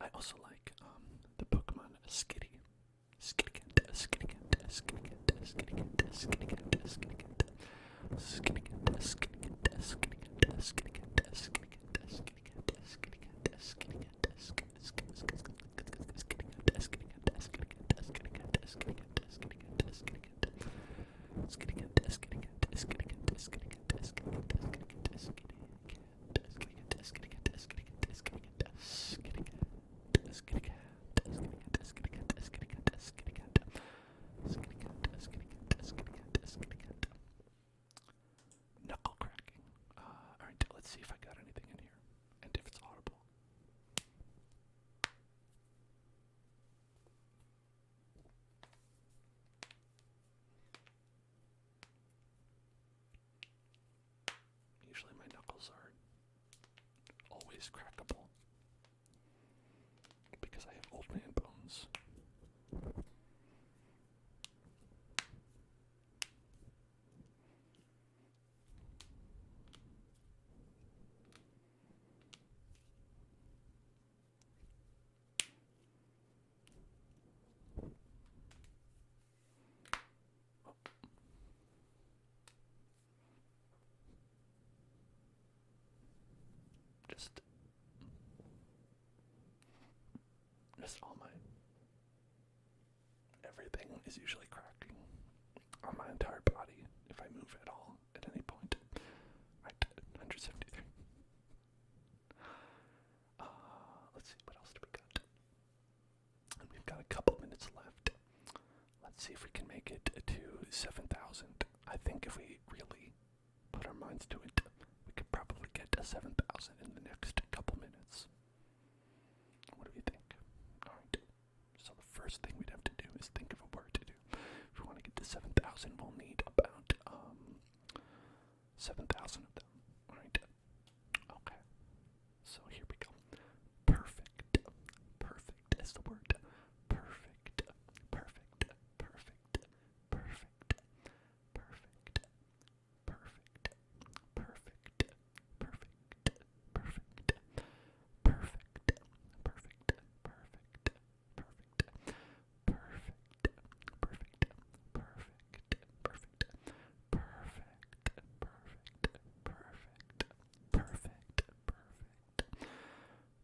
I also like the Pokemon Skitty. Knuckle cracking. Alright, let's see if I got anything in here. And if it's audible. Usually my knuckles are always crackable. Because I have old man bones. Just all my everything is usually cracking on my entire body if I move at all at any point. Right, 173. Let's see, what else do we got? And we've got a couple minutes left. Let's see if we can make it to 7,000. I think if we really put our minds to it, we could probably get to 7,000 in the next couple minutes. What do you think? Alright, so the first thing we'd have to do is think of a word to do. If we want to get to 7,000, we'll need about 7,000 of them. Alright, okay, so here we go. Perfect. Perfect is the word. Perfect. Perfect. Perfect. Perfect. Perfect. Perfect. Perfect. Perfect. Perfect. Perfect. Perfect. Perfect. Perfect. Perfect. Perfect. Perfect.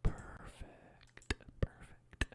Perfect. Perfect.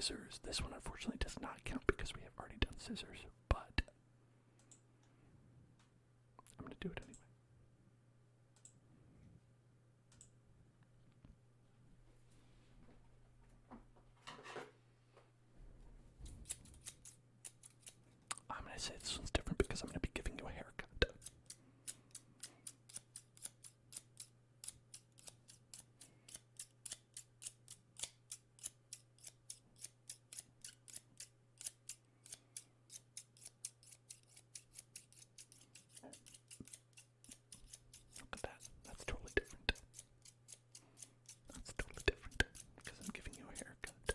scissors. This one unfortunately does not count because we have already done scissors, but I'm going to do it anyway. I'm going to say this one's different because I'm going to be giving you a haircut. Look at that. That's totally different. That's totally different because I'm giving you a haircut.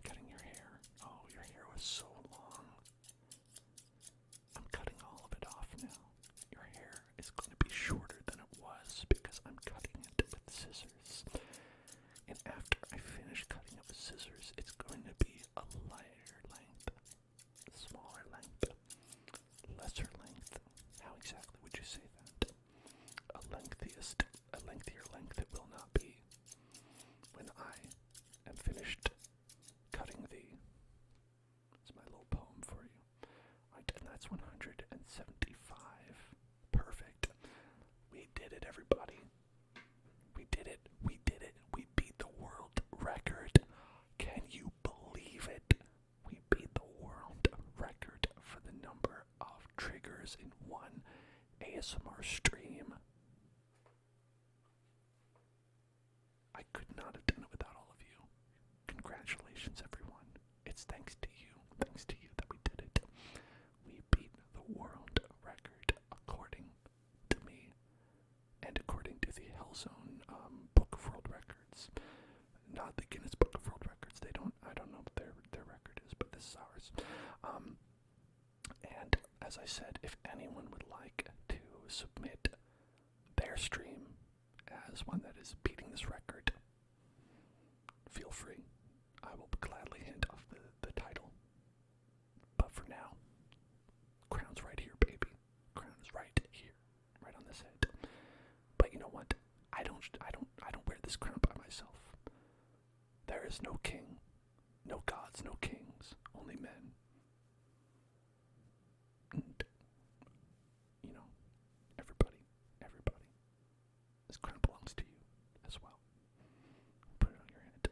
Cutting your hair. Oh, your hair was so long. I'm cutting all of it off now. Your hair is going to be shorter than it was because I'm cutting it with scissors. And after I finish cutting it with scissors, it's going to be a lighter length, smaller length, lesser length. How exactly would you say that? A lengthier length it will not be when I am finished cutting the. It's my little poem for you. Right, and that's 175. Perfect. We did it, everybody. We did it. We did it. We beat the world record. Can you believe it? We beat the world record for the number of triggers in one ASMR stream. I could not have done it without all of you. Congratulations, everyone. It's thanks to you that we did it. We beat the world record according to me and according to the Hellzone Book of World Records. Not the Guinness Book of World Records. I don't know what their record is, but this is ours. And as I said, if anyone would like to submit their stream as one that is beating this record, feel free. I will gladly hand off the title. But for now, crown's right here, baby. Crown is right here, right on this head. But you know what? I don't wear this crown by myself. There is no king, no gods, no kings, only men. And, you know, everybody. This crown belongs to you as well. Put it on your head.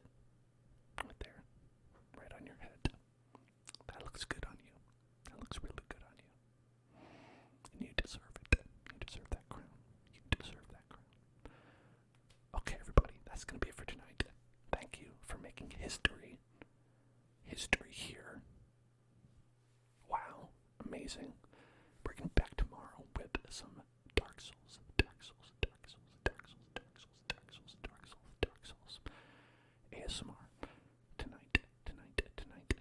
Right there. Right on your head. That looks good on you. That looks really good on you. And you deserve it. You deserve that crown. You deserve that crown. Okay, everybody. That's going to be it for tonight. Thank you for making history. History here. Wow. Amazing. We're getting back tomorrow with some Dark Souls. ASMR.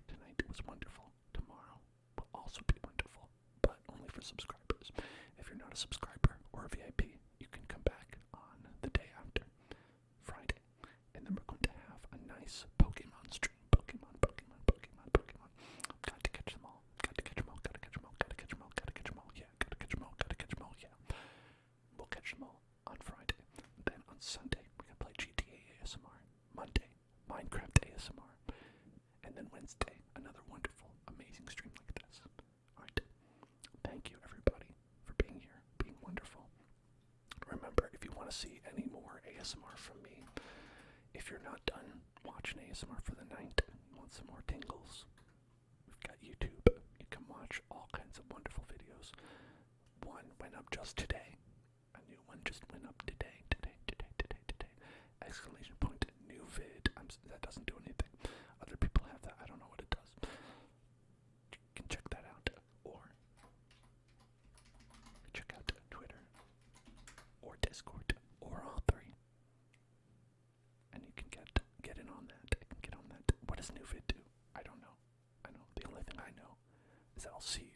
Tonight was wonderful. Tomorrow will also be wonderful, but only for subscribers. If you're not a subscriber or a VIP, you can come back on the day after, Friday, and then we're going to have a nice Pokemon stream. Pokemon. Got to catch them all. Yeah. We'll catch them all on Friday. Then on Sunday, we're going to play GTA ASMR. Monday, Minecraft ASMR. And then Wednesday, another wonderful, amazing stream like this. Alright. Thank you, everybody, for being here, being wonderful. Remember, if you want to see any more ASMR from me, if you're not done watching ASMR for the night, you want some more tingles, we've got YouTube. You can watch all kinds of wonderful videos. One went up just today. A new one just went up today. Exclamation point, new vid. That doesn't do anything. Other people have that. I don't know what it does. You can check that out. Or check out Twitter. Or Discord. Or all three. And you can get in on that. What does new vid do? I don't know. The only thing I know is that I'll see